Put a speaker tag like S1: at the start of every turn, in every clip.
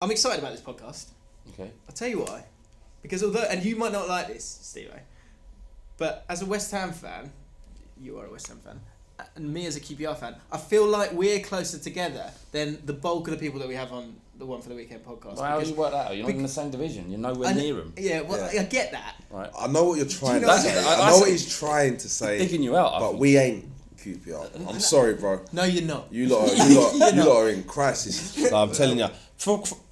S1: I'm excited about this podcast.
S2: Okay.
S1: I'll tell you why. Because although, and you might not like this, Steve, but as a West Ham fan, you are a West Ham fan, and me as a QPR fan, I feel like we're closer together than the bulk of the people that we have on the One for the Weekend podcast.
S2: Well, how do you work that out? You're not in the same division. You're nowhere near them.
S1: Yeah, well, I get that.
S2: Right.
S3: I know what you're trying
S1: know
S3: to
S1: what
S3: say.
S1: I
S3: I know what he's trying to say.
S2: Digging you out,
S3: but we ain't QPR. I'm sorry, bro.
S1: No, you're not.
S3: You lot are in crisis. No, I'm telling you.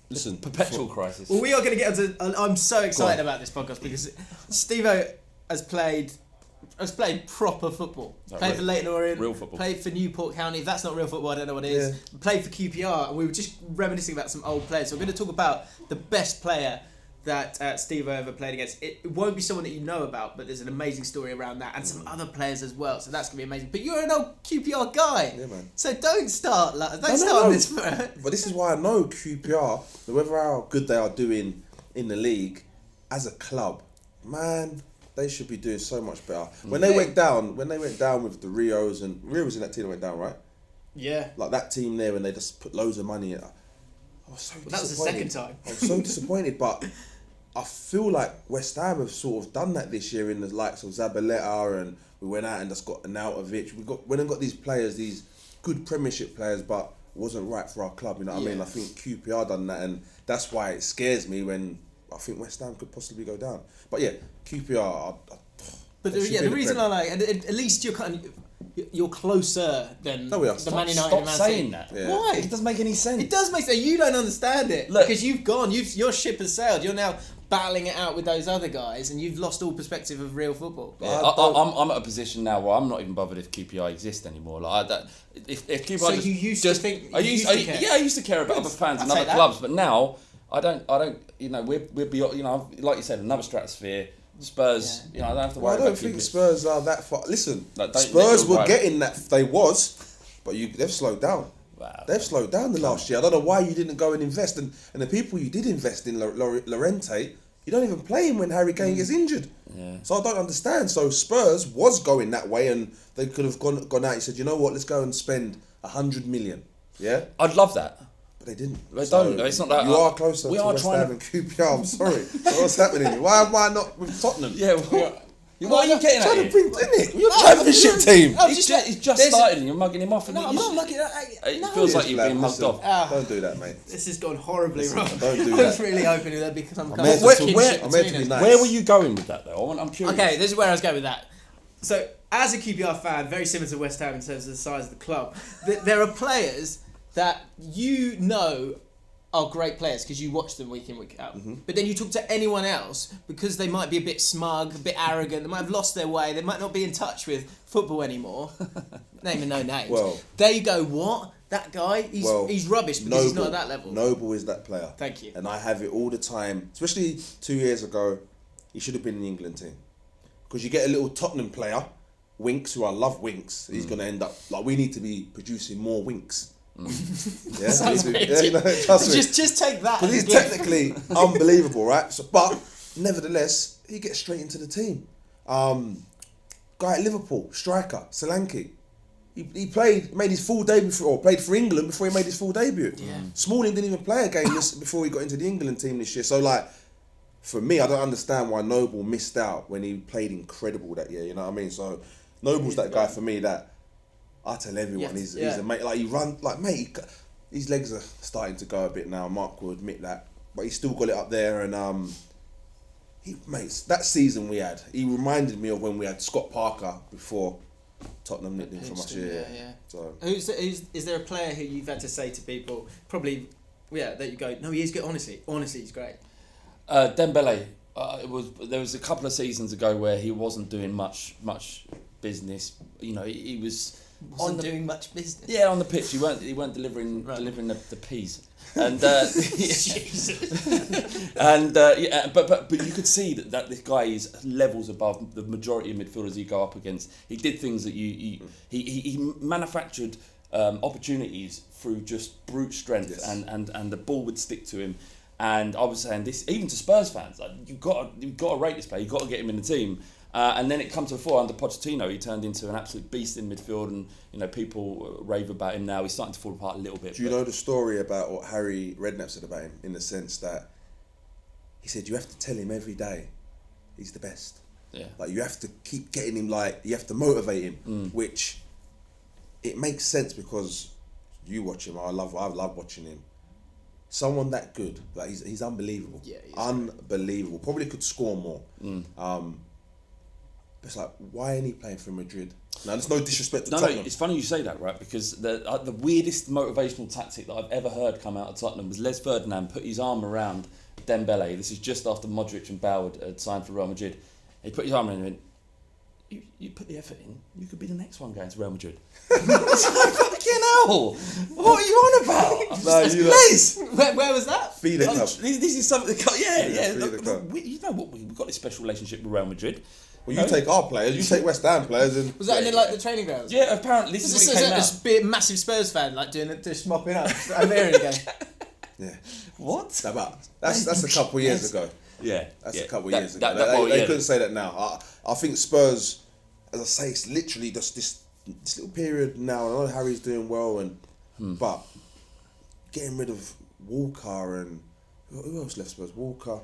S3: Listen,
S2: Perpetual crisis.
S1: Well, we are going to get into. I'm so excited about this podcast because Stevo has played proper football. Played for Leyton Orient.
S2: Real football.
S1: Played for Newport County. If that's not real football, I don't know what it is.
S3: Yeah.
S1: Played for QPR, and we were just reminiscing about some old players. So we're going to talk about the best player that Stevo ever played against. It won't be someone that you know about, but there's an amazing story around that, and some other players as well. So that's going to be amazing. But you're an old QPR guy.
S3: Yeah, man.
S1: So don't start on this.
S3: But this is why I know QPR, whether how good they are doing in the league, as a club, man, they should be doing so much better. When they went down with the Rios, and Rio was in that team that went down, right?
S1: Yeah.
S3: Like that team there, when they just put loads of money in. I was so disappointed.
S1: That was the second time.
S3: I was so disappointed, but I feel like West Ham have sort of done that this year in the likes of Zabaleta, and we went out and just got Arnautovic. Went and got these players, these good Premiership players, but it wasn't right for our club. You know what I mean? I think QPR done that, and that's why it scares me when I think West Ham could possibly go down. But yeah, QPR.
S1: But the reason I like, at least you're closer than the Man United.
S2: Stop saying that.
S3: Yeah.
S1: Why?
S2: It doesn't make any sense.
S1: It does make sense. You don't understand it.
S2: Look,
S1: because you've gone. Your ship has sailed. You're now battling it out with those other guys, and you've lost all perspective of real football.
S2: Yeah, I'm at a position now where I'm not even bothered if QPR exists anymore. Like that, if QPR
S1: So
S2: just,
S1: you used
S2: just,
S1: to think.
S2: I used to care about other fans and other clubs, but now I don't. You know, we're beyond. You know, like you said, another stratosphere. Spurs, you know, I don't have to worry
S3: I don't
S2: about
S3: think
S2: QPR.
S3: Spurs are that far. Listen,
S2: Like,
S3: Spurs were getting that. They was, but they've slowed down.
S2: Wow.
S3: They've slowed down the last year. I don't know why you didn't go and invest. And the people you did invest in, Llorente, you don't even play him when Harry Kane gets injured.
S2: Yeah.
S3: So I don't understand. So Spurs was going that way, and they could have gone out and said, you know what, let's go and spend 100 million. Yeah?
S2: I'd love that.
S3: But they didn't.
S2: They don't. It's not that.
S3: You are closer to West Ham and QPR. I'm sorry. So what's happening? Why am I not with Tottenham?
S2: Yeah. Why are you getting at
S3: trying to
S2: it?
S3: bring it? You're a championship team.
S2: He's just started and you're mugging him off. And
S1: No, I'm not mugging at.
S2: It feels like you're being mugged off.
S3: Don't do that, mate.
S1: This has gone horribly wrong.
S3: Don't do
S1: I was
S3: that.
S1: really hoping there'd be some kind
S3: meant
S1: of
S3: to-
S1: kinship
S3: I'm meant to
S1: between
S3: be
S1: us.
S3: nice.
S2: Where were you going with that though? I'm curious.
S1: Okay, this is where I was going with that. So, as a QPR fan, very similar to West Ham in terms of the size of the club, there are players that you know are great players because you watch them week in, week out.
S3: Mm-hmm.
S1: But then you talk to anyone else because they might be a bit smug, a bit arrogant, they might have lost their way, they might not be in touch with football anymore. Naming no names.
S3: Well,
S1: they go, what? That guy? He's rubbish because he's not at that level.
S3: Noble is that player.
S1: Thank you.
S3: And I have it all the time, especially 2 years ago, he should have been in the England team. Because you get a little Tottenham player, Winks, who I love Winks, he's going to end up, like, we need to be producing more Winks. Yeah, trust me.
S1: Just take that.
S3: Because he's technically unbelievable, right? So, but nevertheless, he gets straight into the team. Guy at Liverpool, striker, Solanke. He made his full debut played for England before he made his full debut.
S1: Yeah.
S3: Smalling didn't even play a game before he got into the England team this year. So like, for me, I don't understand why Noble missed out when he played incredible that year. You know what I mean? So Noble's that guy for me that I tell everyone he's a mate. Like, he run like, mate, his legs are starting to go a bit now. Mark will admit that, but he's still got it up there. And that season we had, he reminded me of when we had Scott Parker before Tottenham nicked him from us.
S1: Yeah.
S3: So
S1: is there a player who you've had to say to people probably, that you go, no, he is good. Honestly, he's great.
S2: Dembele. There was a couple of seasons ago where he wasn't doing much business. You know, he was.
S1: Wasn't doing much business.
S2: Yeah, on the pitch, he weren't delivering the peas, and but you could see that this guy is levels above the majority of midfielders he go up against. He did things that he manufactured opportunities through just brute strength, and the ball would stick to him. And I was saying this even to Spurs fans, like you've got to rate this player, you've got to get him in the team. And then it comes to the fore under Pochettino. He turned into an absolute beast in midfield, and people rave about him now. He's starting to fall apart a little bit.
S3: Do you know the story about what Harry Redknapp said about him, in the sense that he said you have to tell him every day he's the best.
S2: Yeah.
S3: Like, you have to keep getting him, like, you have to motivate him, which it makes sense because you watch him. I love watching him. Someone that good, like, he's unbelievable.
S1: Yeah, he's
S3: unbelievable. Probably could score more. But it's like, why ain't he playing for Madrid? Now, there's no disrespect to Tottenham.
S2: No, it's funny you say that, right? Because the weirdest motivational tactic that I've ever heard come out of Tottenham was Les Ferdinand put his arm around Dembele. This is just after Modric and Bale had signed for Real Madrid. He put his arm around him and went, you put the effort in, you could be the next one going to Real Madrid. It's like, fucking hell! What are you on about? Les!
S1: Where was that?
S3: Feed the club.
S2: This is something. Yeah.
S3: Feed the club.
S2: You know what? We've got this special relationship with Real Madrid.
S3: Well, you take our players, you take West Ham players, and
S1: Was that in like the training grounds?
S2: Yeah, apparently this is what came out.
S1: Just be a massive Spurs fan, like just mopping up over here again.
S3: yeah.
S2: What?
S3: No, but that's a couple of years ago.
S2: Yeah,
S3: That's
S2: yeah.
S3: a couple of years ago.
S2: Well,
S3: They couldn't say that now. I think Spurs, as I say, it's literally just this little period now. I know Harry's doing well, but getting rid of Walker and who else left Spurs? Walker.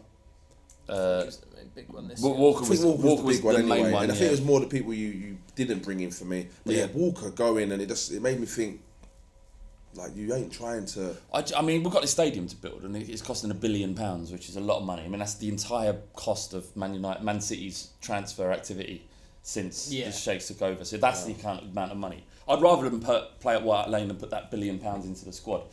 S1: Big one this year.
S2: Walker
S3: I
S2: was
S3: think Walker was the big one
S2: the
S3: anyway,
S2: main one.
S3: and I think it was more the people you didn't bring in for me. But yeah, Walker going, and it made me think, like, you ain't trying to.
S2: I mean, we've got this stadium to build, and it's costing £1 billion, which is a lot of money. I mean, that's the entire cost of Man City's transfer activity since the Sheikhs took over. So that's the amount of money. I'd rather them play at White Hart Lane and put that £1 billion into the squad.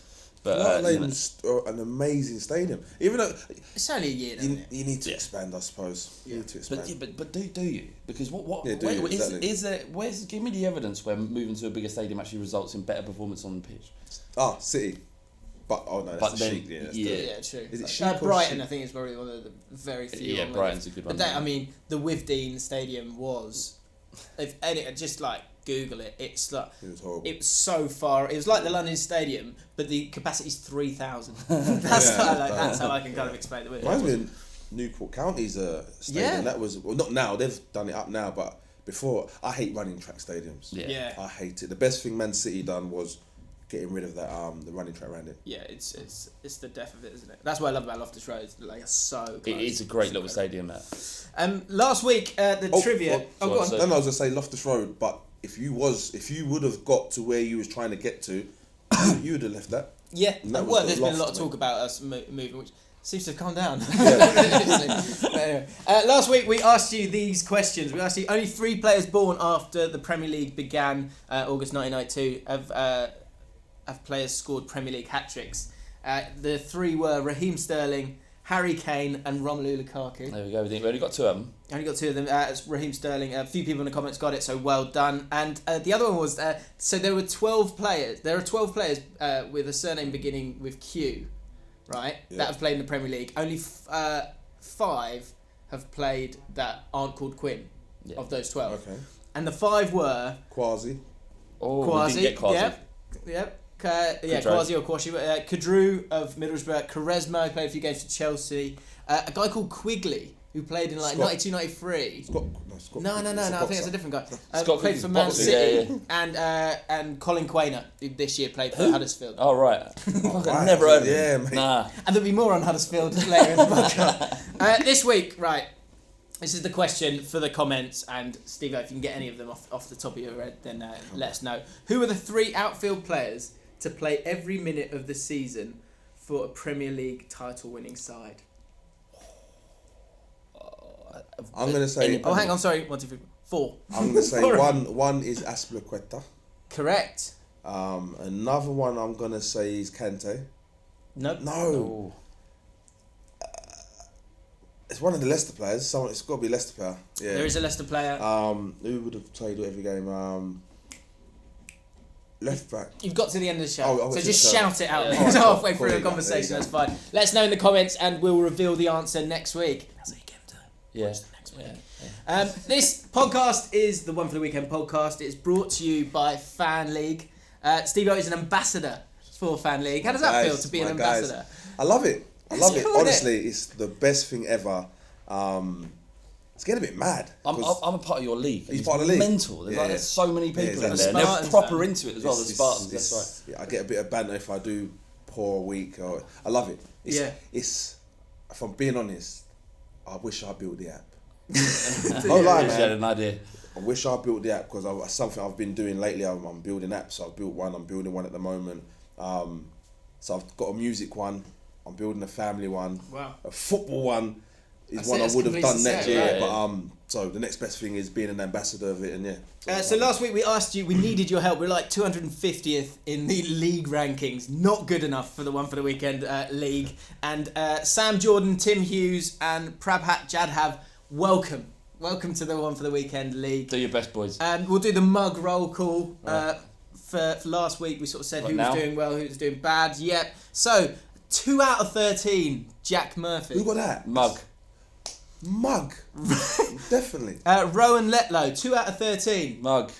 S2: But
S3: White Hart Lane's an amazing stadium. Even though
S1: it's only a year,
S3: you need to expand, I suppose. You need to expand.
S2: But do you? Because what
S3: Yeah, exactly.
S2: is there? Give me the evidence where moving to a bigger stadium actually results in better performance on the pitch.
S3: City. But that's the Sheik.
S1: Yeah, true.
S3: Is it Sheik or
S1: Brighton?
S3: Sheik?
S1: I think is probably one of the very few.
S2: Yeah, Brighton's a good one.
S1: But I mean, the Withdean Stadium was, just like Google it. It's like
S3: it was horrible.
S1: It was so far. It was like the London Stadium, but the capacity's 3,000. That's how I can kind of explain it.
S3: Reminds me of Newport County's stadium.
S1: Yeah.
S3: That was not now. They've done it up now, but before, I hate running track stadiums.
S1: Yeah.
S3: I hate it. The best thing Man City done was getting rid of that the running track around it.
S1: Yeah, it's the death of it, isn't it? That's what I love about Loftus Road. Like, it's so close.
S2: It is a great little stadium, that.
S1: Last week, the trivia.
S3: Go on. Then I was gonna say Loftus Road, but if you would have got to where you was trying to get to, you would have left that.
S1: Yeah,
S3: That
S1: well,
S3: was
S1: there's
S3: the
S1: been a lot
S3: loft,
S1: of talk about us moving, which seems to have calmed down.
S3: Yeah.
S1: But anyway, last week we asked you these questions. We asked you only 3 players born after the Premier League began, August 1992, have players scored Premier League hat-tricks. The 3 were Raheem Sterling, Harry Kane and Romelu Lukaku.
S2: There we go. We only got 2 of them.
S1: Only got 2 of them. It's Raheem Sterling. A few people in the comments got it, so well done. And the other one was so there were 12 players. There are 12 players with a surname beginning with Q, right?
S3: Yeah.
S1: That have played in the Premier League. Only 5 have played that aren't called Quinn.
S2: Yeah.
S1: Of those 12.
S3: Okay.
S1: And the 5 were
S3: Quasi.
S2: Oh, we didn't get Quasi.
S1: Yep.
S2: Quadro.
S1: Quasi or Quashi. Kadru of Middlesbrough, Quaresma, who played a few games for Chelsea. A guy called Quigley, who played in like
S3: Scott.
S1: 92, 93.
S3: No,
S1: No, I think it's a different guy.
S2: Scott
S1: Played
S2: Quigley's
S1: for Man
S2: boxing,
S1: City.
S2: yeah.
S1: And Colin Quainer, who this year played for Huddersfield.
S2: Oh, right. I've
S3: Right.
S2: never heard of him.
S3: Yeah, mate.
S2: Nah.
S1: And there'll be more on Huddersfield later in the podcast. This week, right, this is the question for the comments. And Steve, if you can get any of them off the top of your head, then let us know. Who are the 3 outfield players to play every minute of the season for a Premier League title-winning side?
S3: I'm gonna say.
S1: Oh, hang on, sorry. 1, 2, 3, 4.
S3: I'm gonna say
S1: Four.
S3: one is Aspilicueta.
S1: Correct.
S3: Another one I'm gonna say is Kante.
S1: Nope.
S3: No.
S2: Oh.
S3: It's one of the Leicester players. It's got to be a Leicester player. Yeah.
S1: There is a Leicester player.
S3: Who would have played every game? Left back.
S1: You've got to the end of the show,
S3: Oh,
S1: so just shout it out.
S2: Yeah.
S1: It's halfway
S3: Cool.
S1: through the
S3: Cool.
S1: conversation.
S3: There
S1: That's
S3: you go.
S1: fine. Let us know in the comments, and we'll reveal the answer next week. That's how you get to
S2: Yeah.
S1: watch the next week. This podcast is the One for the Weekend podcast. It's brought to you by Fan League. Steve is an ambassador for Fan League. How does that feel to be an
S3: My guys.
S1: ambassador?
S3: I love it. I
S1: It's
S3: love it.
S1: cool, isn't it?
S3: Honestly, it's the best thing ever. it's getting a bit mad.
S2: I'm a part of your league.
S3: He's part of the league.
S2: Mental. There's so many people in there.
S1: exactly.
S2: They're proper into it as well. The Spartans. That's right.
S3: Yeah, I get a bit of banter if I do poor week. I love it. It's if I'm being honest, I wish I built the app. No lie, man.
S2: I had an idea.
S3: I wish I built the app because it's something I've been doing lately. I'm building apps. I've built one. I'm building one at the moment. So I've got a music one. I'm building a family one.
S1: Wow.
S3: A football one is
S1: That's
S3: one
S1: it,
S3: I
S1: it's
S3: would have
S1: completely
S3: done next
S1: set,
S3: year.
S1: right?
S3: But so the next best thing is being an ambassador of it, and
S1: So last week we asked you, we needed your help. We're like 250th in the league rankings. Not good enough for the One for the Weekend league. And Sam Jordan, Tim Hughes and Prabhat Jadhav, welcome. Welcome to the One for the Weekend league.
S2: Do your best, boys.
S1: And we'll do the mug roll call. For last week we sort of said who was doing well, who was doing bad. Yep. So 2 out of 13, Jack Murphy.
S3: Who got that?
S2: Mug.
S3: Definitely.
S1: Rowan Letlow, 2 out of 13.
S2: Mug.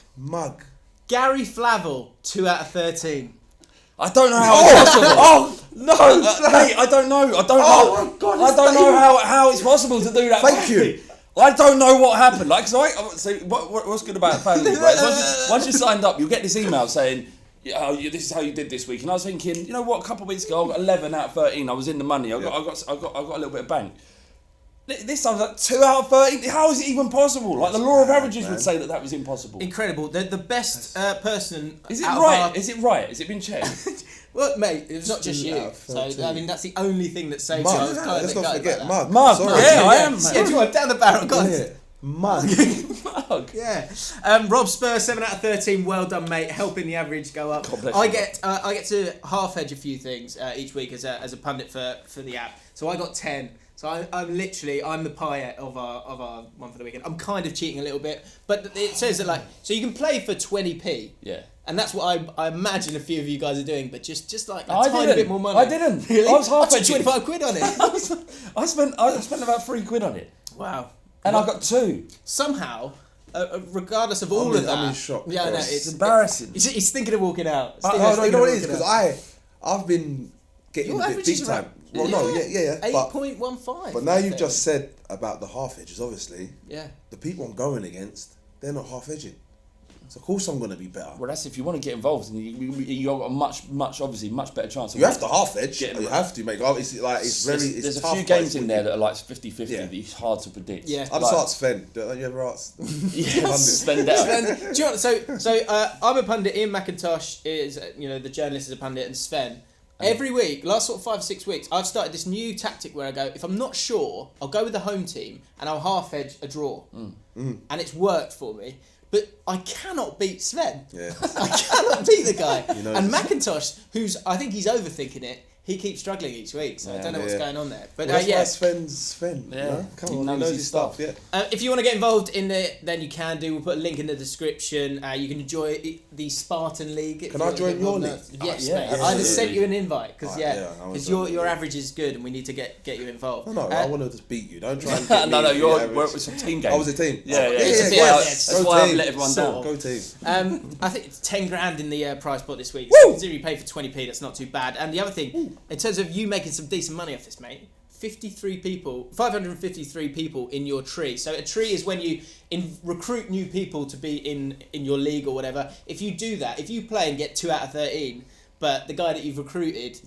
S1: Gary Flavel, 2 out of 13.
S2: I don't know how it's possible.
S3: No,
S2: mate, I don't know. I don't know.
S3: Oh my God,
S2: I don't know how it's possible to do that.
S3: Thank you.
S2: I don't know what happened. Like, so what's good about family? Right? Once you signed up, you'll get this email saying, this is how you did this week. And I was thinking, you know what? A couple of weeks ago, I got 11 out of 13. I was in the money. I got a little bit of bank. This time, like 2 out of 13. How is it even possible? Like the law of averages would say that was impossible.
S1: Incredible. The best person.
S2: Is it right? Is it right? Has it been checked?
S1: Well, mate, it's not just you. So I mean, that's the only thing that saves
S3: Mug.
S1: you. I was kind of
S3: Let's
S1: a bit
S3: not
S1: gutted
S3: forget
S1: about
S3: Mug.
S2: Mug.
S3: Sorry.
S2: Yeah, I am.
S1: Yeah, do you want down the barrel, guys?
S3: Mug.
S2: Mug.
S1: Yeah. Rob Spurs, 7 out of 13. Well done, mate. Helping the average go up.
S2: God bless
S1: I
S2: you.
S1: get to half edge a few things each week as a pundit for the app. So I got 10. So I'm the pie of our One for the Weekend. I'm kind of cheating a little bit, but it says that so you can play for 20p.
S2: Yeah.
S1: And that's what I imagine a few of you guys are doing, but just like a
S2: I
S1: tiny
S2: didn't.
S1: bit more money.
S2: I didn't.
S1: Really?
S2: I was half
S1: I took
S2: edging.
S1: 25 quid on it.
S2: I spent about £3 on it,
S1: Wow.
S2: and I got 2.
S1: Somehow, regardless of all of that,
S3: I'm in shock.
S1: Yeah, I know
S3: It's
S1: it's
S2: embarrassing.
S1: He's thinking of walking out.
S3: Oh, no, you know what it is? Because I've been getting
S1: Your
S3: a bit
S1: average
S3: big
S1: is
S3: time.
S1: around-
S3: Well, no, yeah.
S1: 8.15.
S3: But now you've just said about the half edges, obviously.
S1: Yeah.
S3: The people I'm going against, they're not half edging. So of course I'm going to be better.
S2: Well, that's if you want to get involved, and you got a much better chance.
S3: You have to half edge.
S2: Getting
S3: You
S2: around.
S3: have to make. There's
S2: a few games in there that are like 50-50
S3: Yeah.
S2: that it's hard to predict.
S1: Yeah.
S3: I just asked Sven. Don't you ever ask?
S2: Yes, spend out.
S1: Sven, do you know what, so I'm a pundit. Ian McIntosh is the journalist is a pundit, and Sven. Every week, last sort of 5 or 6 weeks, I've started this new tactic where I go, if I'm not sure, I'll go with the home team and I'll half edge a draw. And it's worked for me. But I cannot beat Sven.
S3: Yeah.
S1: I cannot beat the guy.
S3: know,
S1: And McIntosh, I think he's overthinking it, he keeps struggling each week, so I don't know what's going on there. But
S3: Well, that's why
S1: yeah.
S3: Sven's Sven.
S2: Yeah.
S3: You know? Come
S2: He
S3: on,
S2: knows
S3: he knows
S2: his
S3: his stuff. Yeah.
S1: If you want to get involved in it, then you can do. We'll put a link in the description. You can enjoy the Spartan League. if
S3: Can
S1: you
S3: I
S1: want to
S3: join
S1: get
S3: your
S1: involved.
S3: league?
S1: Yes,
S2: Yeah,
S1: mate.
S2: absolutely.
S1: I just sent you an invite because
S3: I wanna
S1: your
S3: join.
S1: average is good and we need to get you involved.
S3: No, I want to just beat you. Don't try and get me
S2: No,
S3: to the
S2: you're
S3: average.
S2: it's a team game.
S3: I was a team.
S2: Yeah, yeah.
S1: It's a
S3: yeah.
S1: bit-
S2: That's why I've let everyone
S1: Sort
S2: down.
S1: of.
S3: Go team.
S1: I think it's 10 grand in the prize pot this week.
S3: Woo!
S1: So considering you pay for 20p, that's not too bad. And the other thing, in terms of you making some decent money off this, mate, 553 people in your tree. So a tree is when you recruit new people to be in your league or whatever. If you do that, if you play and get 2 out of 13, but the guy that you've recruited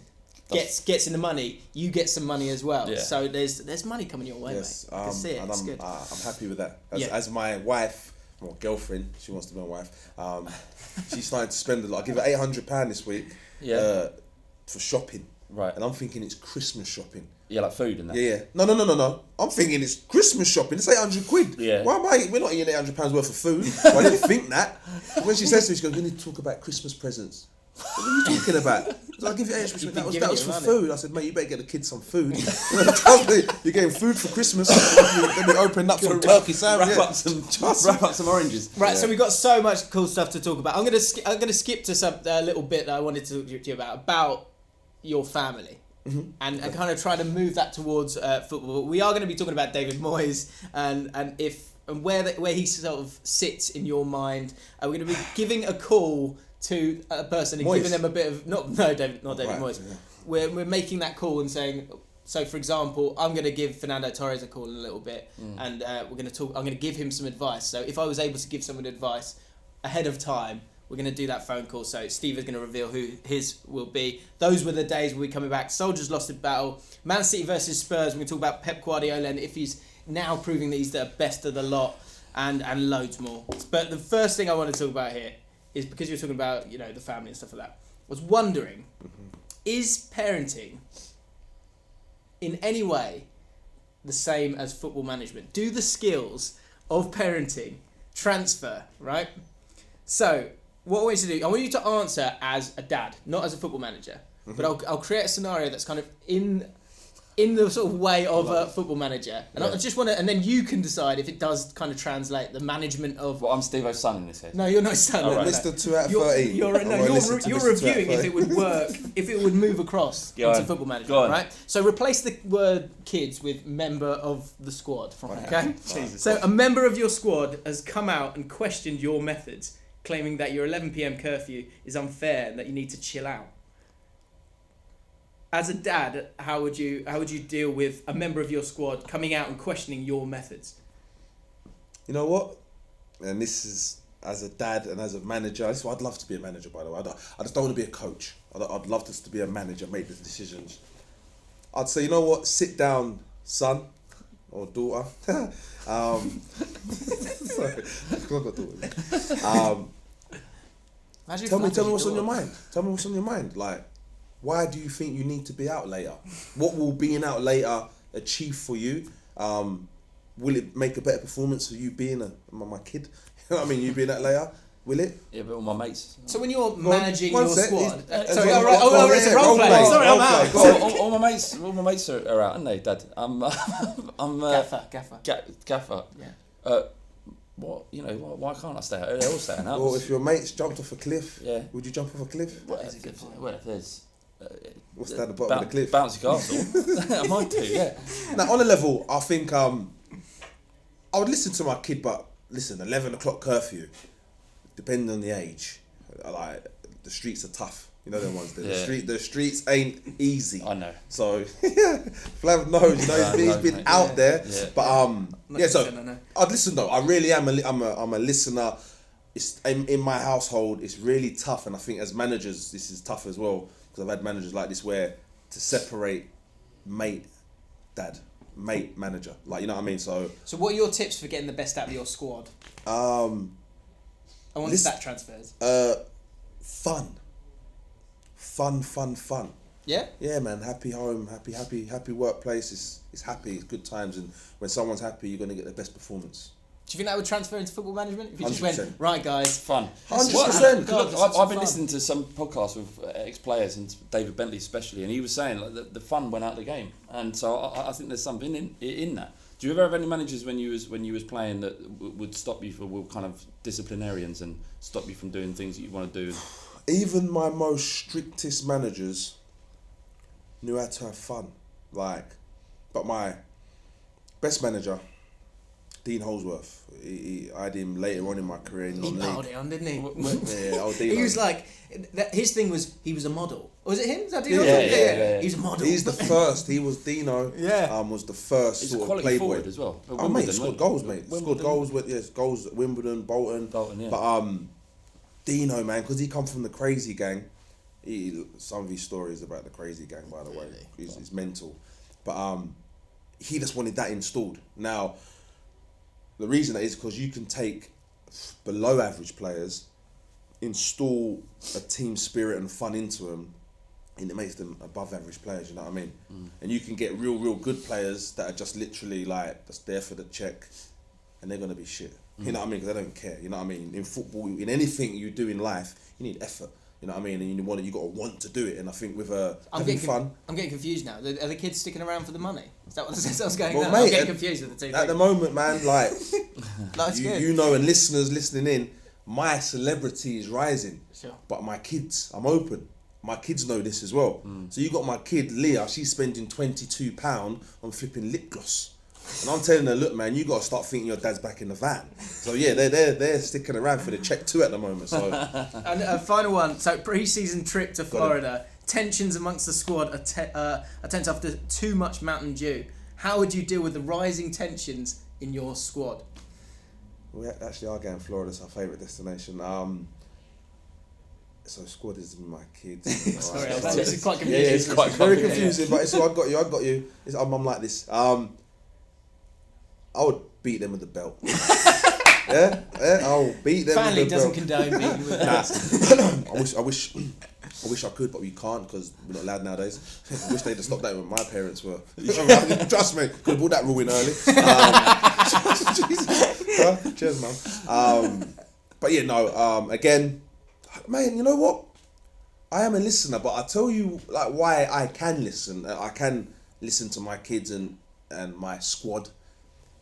S1: gets in the money, you get some money as well.
S2: Yeah.
S1: So there's money coming your way,
S3: Yes,
S1: mate. I can see it.
S3: and
S1: It's
S3: I'm
S1: good.
S3: happy with that.
S1: Yeah.
S3: As my wife, or girlfriend, she wants to be my wife. She's starting to spend a lot. I give her £800 this week.
S2: Yeah.
S3: For shopping.
S2: Right.
S3: And I'm thinking it's Christmas shopping.
S2: Yeah, like food and that.
S3: Yeah. No. I'm thinking it's Christmas shopping. It's 800 quid.
S2: Yeah.
S3: Why am I? We're not eating £800 worth of food. Well, I didn't think that. But when she says to me, she goes, "We need to talk about Christmas presents." What are you talking about? So I give you £800.
S1: You've
S3: That
S1: been
S3: was
S1: giving
S3: for
S1: your money.
S3: food. I said, mate, you better get the kids some food. Trust me, you're getting food for Christmas. Then we opened up some turkey sandwich.
S2: Wrap up some oranges.
S1: Right, so we've got so much cool stuff to talk about. I'm gonna skip to some little bit that I wanted to talk to you about your family, and kind of try to move that towards football. We are going to be talking about David Moyes and where he sort of sits in your mind. We're going to be giving a call to a person and
S3: Moyes.
S1: giving them a bit of not David
S3: Right,
S1: Moyes.
S3: yeah.
S1: We're making that call and saying, So, for example, I'm going to give Fernando Torres a call in a little bit, and we're going to talk. I'm going to give him some advice. So, if I was able to give someone advice ahead of time, we're going to do that phone call. So, Steve is going to reveal who his will be. Those were the days we're coming back. Soldiers lost the battle. Man City versus Spurs. We're going to talk about Pep Guardiola and if he's now proving that he's the best of the lot, and loads more. But the first thing I want to talk about here is because you're talking about the family and stuff like that. I was wondering, is parenting in any way the same as football management? Do the skills of parenting transfer, right? So, what I want you to do, I want you to answer as a dad, not as a football manager. But I'll create a scenario that's kind of in the sort of way of a football manager. And I just want to, and then you can decide if it does kind of translate the management of...
S2: Well, I'm Stevo's son in this case.
S1: No, you're not his son.
S2: Right.
S3: Mr. 2 out of 13.
S1: You're reviewing if it would work, if it would move across into football management, right? So replace the word kids with member of the squad, okay? Jesus. So a member of your squad has come out and questioned your methods, claiming that your 11 p.m. curfew is unfair and that you need to chill out. As a dad, how would you deal with a member of your squad coming out and questioning your methods?
S3: You know what? And this is, as a dad and as a manager, I'd love to be a manager, by the way. I just don't want to be a coach. I'd love to be a manager, make the decisions. I'd say, you know what? Sit down, son or daughter. Sorry, I've got daughters. Tell me what's on your mind. Tell me what's on your mind. Like, why do you think you need to be out later? What will being out later achieve for you? Will it make a better performance for you being my kid? You know what I mean? You being out later? Will it?
S2: Yeah, but all my mates.
S1: So when you're managing your squad...
S3: it's a role play.
S1: Sorry, I'm out.
S2: All my mates are out, aren't they, Dad? I'm Gaffer.
S1: Yeah.
S2: Why can't I stay out? They're all staying out.
S3: Well, if your mates jumped off a cliff,
S2: yeah,
S3: would you jump off a cliff?
S2: Well, if there's...
S3: what's down the bottom of the cliff?
S2: Bouncy castle. I might do, yeah.
S3: Now, on a level, I think I would listen to my kid, but listen, 11 o'clock curfew, depending on the age, like, the streets are tough. You know them ones. The streets ain't easy.
S2: I know.
S3: So, Flav knows, he's been out there. Yeah. But, so, I'd listen though. I really am I'm a listener. It's in my household, it's really tough, and I think as managers, this is tough as well, because I've had managers like this where to separate mate, dad, mate, manager, like, you know what I mean. So
S1: what are your tips for getting the best out of your squad? I want stat transfers. Fun. Yeah. Yeah, man. Happy home, happy workplace. It's happy. It's good times, and when someone's happy, you're gonna get the best performance. Do you think that would transfer into football management? If you
S3: 100%.
S1: just went, right, guys,
S2: fun.
S3: 100%.
S2: I've been listening to some podcasts with ex-players and David Bentley especially, and he was saying like the fun went out of the game, and so I think there's something in that. Do you ever have any managers when you was playing that would stop you were kind of disciplinarians and stop you from doing things that you want to do?
S3: Even my most strictest managers knew how to have fun, but my best manager, Dean Holsworth, I had him later on in my career in non-league.
S1: He nailed it on, didn't he?
S3: Yeah, old Dean.
S1: He was like, his thing was, he was a model. Was it him? Is that Dean?
S2: Yeah.
S1: He was a model.
S3: He's the first. He was Dino.
S1: Yeah.
S3: Was the first
S2: He's
S3: sort
S2: a quality
S3: of playboy
S2: forward as well.
S3: Oh, mate, scored goals, mate. Scored goals goals at Wimbledon, Bolton.
S2: Yeah.
S3: But Dino, man, because he come from the crazy gang. Some of his stories about the crazy gang, by the way, is mental. But he just wanted that installed. Now, the reason that is because you can take below average players, install a team spirit and fun into them, and it makes them above average players, you know what I mean? And you can get real good players that are just literally just there for the check, and they're going to be shit. You know what I mean? Because they don't care, you know what I mean? In football, in anything you do in life, you need effort. You know what I mean? And you got to want to do it. And I think with having fun...
S1: I'm getting confused now. Are the kids sticking around for the money? Is that what's going on?
S3: Mate,
S1: I'm getting confused with the two.
S3: At the moment, man,
S1: you
S3: know, and listeners listening in, my celebrity is rising.
S1: Sure.
S3: But my kids, I'm open. My kids know this as well. So you got my kid, Leah, she's spending £22 on flipping lip gloss. And I'm telling her, look, man, you got to start thinking your dad's back in the van. So yeah, they're sticking around for the check too at the moment. So
S1: and a final one. So pre-season trip to Florida. Tensions amongst the squad are tense after too much Mountain Dew. How would you deal with the rising tensions in your squad?
S3: We actually are going Florida. It's our favourite destination. So squad is my kids.
S1: Sorry, this is quite confusing.
S3: Yeah, it's quite very confusing. But it's all, I got you. I'm like this. I would beat them with the belt. yeah, I'll beat them.
S1: Family
S3: with the
S1: doesn't
S3: belt.
S1: condone beating with belts.
S3: I wish I could, but we can't because we're not allowed nowadays. I wish they'd have stopped that when my parents were. Trust me, could have brought that rule in early. Cheers, mum. But yeah, no. Again, man, you know what? I am a listener, but I tell you like why I can listen. I can listen to my kids and my squad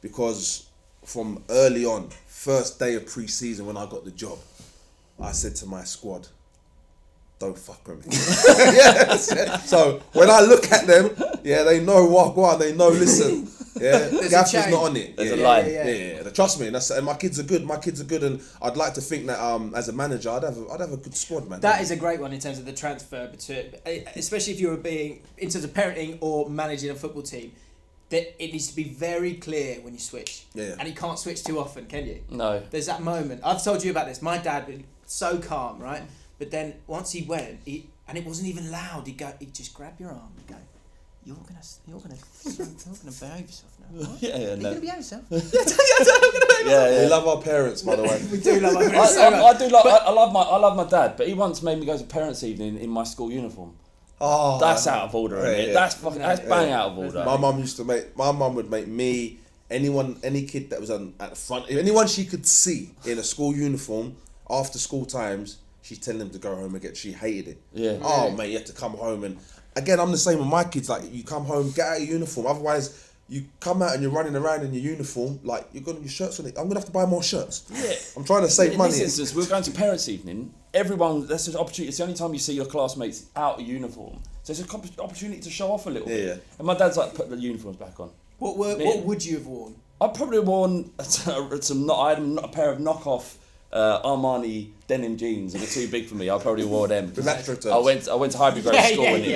S3: because from early on, first day of pre-season when I got the job, I said to my squad, don't fuck with me. Yes. So when I look at them, yeah, they know what go on. They know. Listen, yeah, Gaff is not on it.
S2: There's a line.
S3: Yeah. Trust me, and my kids are good. My kids are good, and I'd like to think that as a manager, I'd have a good squad, man.
S1: That is a great one in terms of the transfer between, especially if you're being in terms of parenting or managing a football team. That it needs to be very clear when you switch.
S3: Yeah.
S1: And you can't switch too often, can you?
S2: No.
S1: There's that moment. I've told you about this. My dad was so calm, right? But then once he went, and it wasn't even loud. He'd just grab your arm and go, "You're gonna behave yourself now." What?
S2: Yeah,
S1: Are you
S2: no.
S1: gonna behave yourself?
S3: We love our parents, by the way.
S1: We do love our parents so much.
S2: I love my dad, but he once made me go to parents' evening in my school uniform.
S3: Oh,
S2: That's out of order, isn't it?
S3: yeah.
S2: That's bang out of order.
S3: My mum would make me, any kid that was at the front, anyone she could see in a school uniform after school times, she'd tell them to go home again. She hated it.
S2: Yeah.
S3: Oh, mate, you have to come home. And again, I'm the same with my kids. Like, you come home, get out of your uniform. Otherwise, you come out and you're running around in your uniform, like, you've got your shirts on it. I'm going to have to buy more shirts.
S2: Yeah.
S3: I'm trying to save money.
S2: In this instance, we were going to parents' evening. Everyone, that's an opportunity. It's the only time you see your classmates out of uniform. So it's an opportunity to show off a little bit.
S3: Yeah.
S2: And my dad's like, put the uniforms back on.
S1: What would you have worn?
S2: I'd probably worn I had a pair of knockoff Armani denim jeans and they're too big for me. I probably wore them.
S3: With extra
S2: I went to Highbury Grove School and you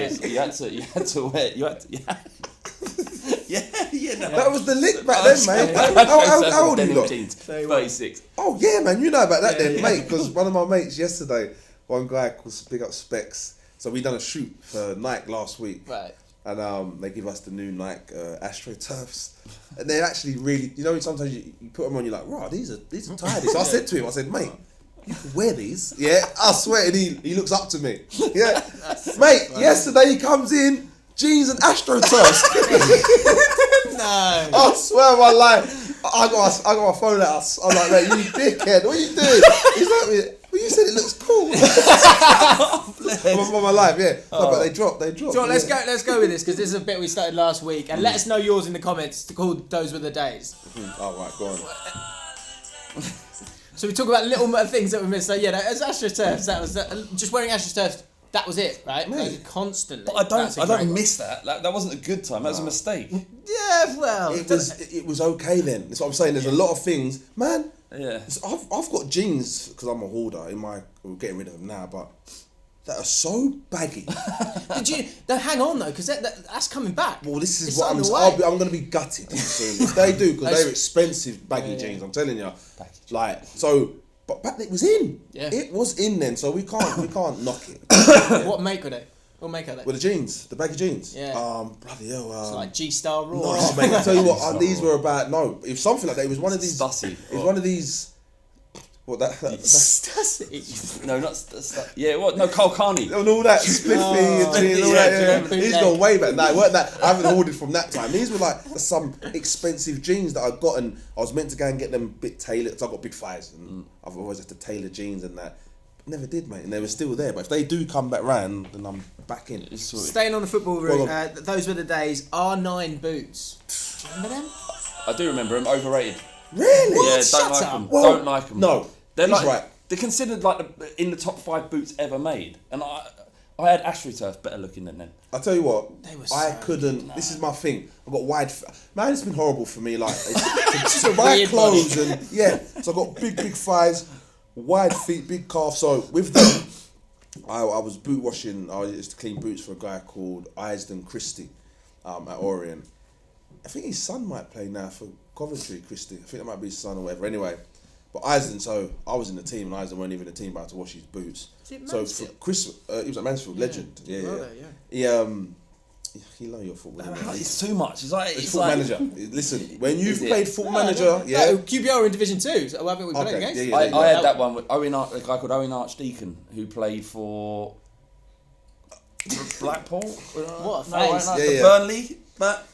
S2: had to wear. No.
S3: That was the lick back then, mate. How old are you lot?
S2: 36.
S3: Oh yeah, man, you know about that then, mate. Because one of my mates yesterday, one guy called Big Up Specs. So we done a shoot for Nike last week,
S1: Right.
S3: and they give us the new Nike AstroTurfs, and they're actually really, you know, sometimes you put them on, you're like, right, these are tidy. So I said to him, I said, mate, you can wear these, yeah. I swear, and he looks up to me, yeah, mate. Funny. Yesterday he comes in jeans and AstroTurfs.
S1: No.
S3: I swear my life. I got my phone out. I'm like, mate, you dickhead, what are you doing? He's like, well, you said it looks cool. On my life, yeah. No, but they dropped.
S1: So let's go with this because this is a bit we started last week, and let us know yours in the comments. Called "Those Were the Days."
S3: Oh right, go on.
S1: So we talk about little things that we missed. So yeah, as AstroTurfs, that was just wearing AstroTurfs. That was it, right? That was constantly.
S2: But I don't miss that. That wasn't a good time. That was a mistake.
S1: Yeah, well,
S3: it was okay then. That's what I'm saying. There's a lot of things, man.
S2: Yeah.
S3: I've got jeans because I'm a hoarder. We're getting rid of them now, but that are so baggy.
S1: Did you? No, hang on though, because that's coming back.
S3: Well, this is
S1: It's
S3: what
S1: on
S3: I'm.
S1: the way.
S3: I'm going to be gutted soon if they do, because they're expensive baggy jeans. I'm telling you, like so. But back then it was in.
S1: Yeah.
S3: It was in then, so we can't knock it.
S1: What make are they? What make are they?
S3: With the jeans, the baggy jeans.
S1: Yeah.
S3: Bloody hell.
S1: It's like G-Star Raw.
S3: No, mate. I tell you what, these were about if something like that. It was one of these.
S2: Stussy.
S3: It was one of these. What that?
S1: Stussy.
S2: No, not Stussy. Yeah, what? No, Carl Carney.
S3: And all that spliffy and all that. Yeah. He's gone way back. No, it weren't that. I haven't hoarded from that time. These were like some expensive jeans that I got, and I was meant to go and get them a bit tailored because I've got big thighs and I've always had to tailor jeans and that. Never did, mate, and they were still there. But if they do come back round, then I'm back in.
S1: Staying on the football route, those were the days. R9 boots. Do you remember them?
S2: I do remember them. Overrated.
S3: Really?
S2: Yeah,
S1: Shut
S2: don't like
S1: up.
S2: them.
S3: Well,
S2: Don't like them.
S3: No,
S2: They're
S3: he's
S2: like
S3: right.
S2: they're considered like in the top 5 boots ever made, and I had AstroTurf better looking than them.
S3: I tell you what,
S1: They were
S3: I
S1: so
S3: couldn't. This is my thing. I've got wide. Man, it's been horrible for me. Like to buy
S1: Weird
S3: clothes and yeah. So I've got big thighs, wide feet, big calf. So with them, I was boot washing. I used to clean boots for a guy called Isden Christie at Orient. I think his son might play now for Coventry, Christie. I think that might be his son or whatever. Anyway, but Isden, so I was in the team and Isden weren't even in the team, but I had to wash his boots. So for Christmas, he was at Mansfield, legend. Yeah. He love your football.
S2: It's too much. It's like
S3: football manager. Listen, when you've played football manager,
S1: No, QPR are in Division 2. So haven't we played against?
S2: I had that one with a guy called Owen Archdeacon who played for Blackpool.
S1: What a face!
S2: Burnley, but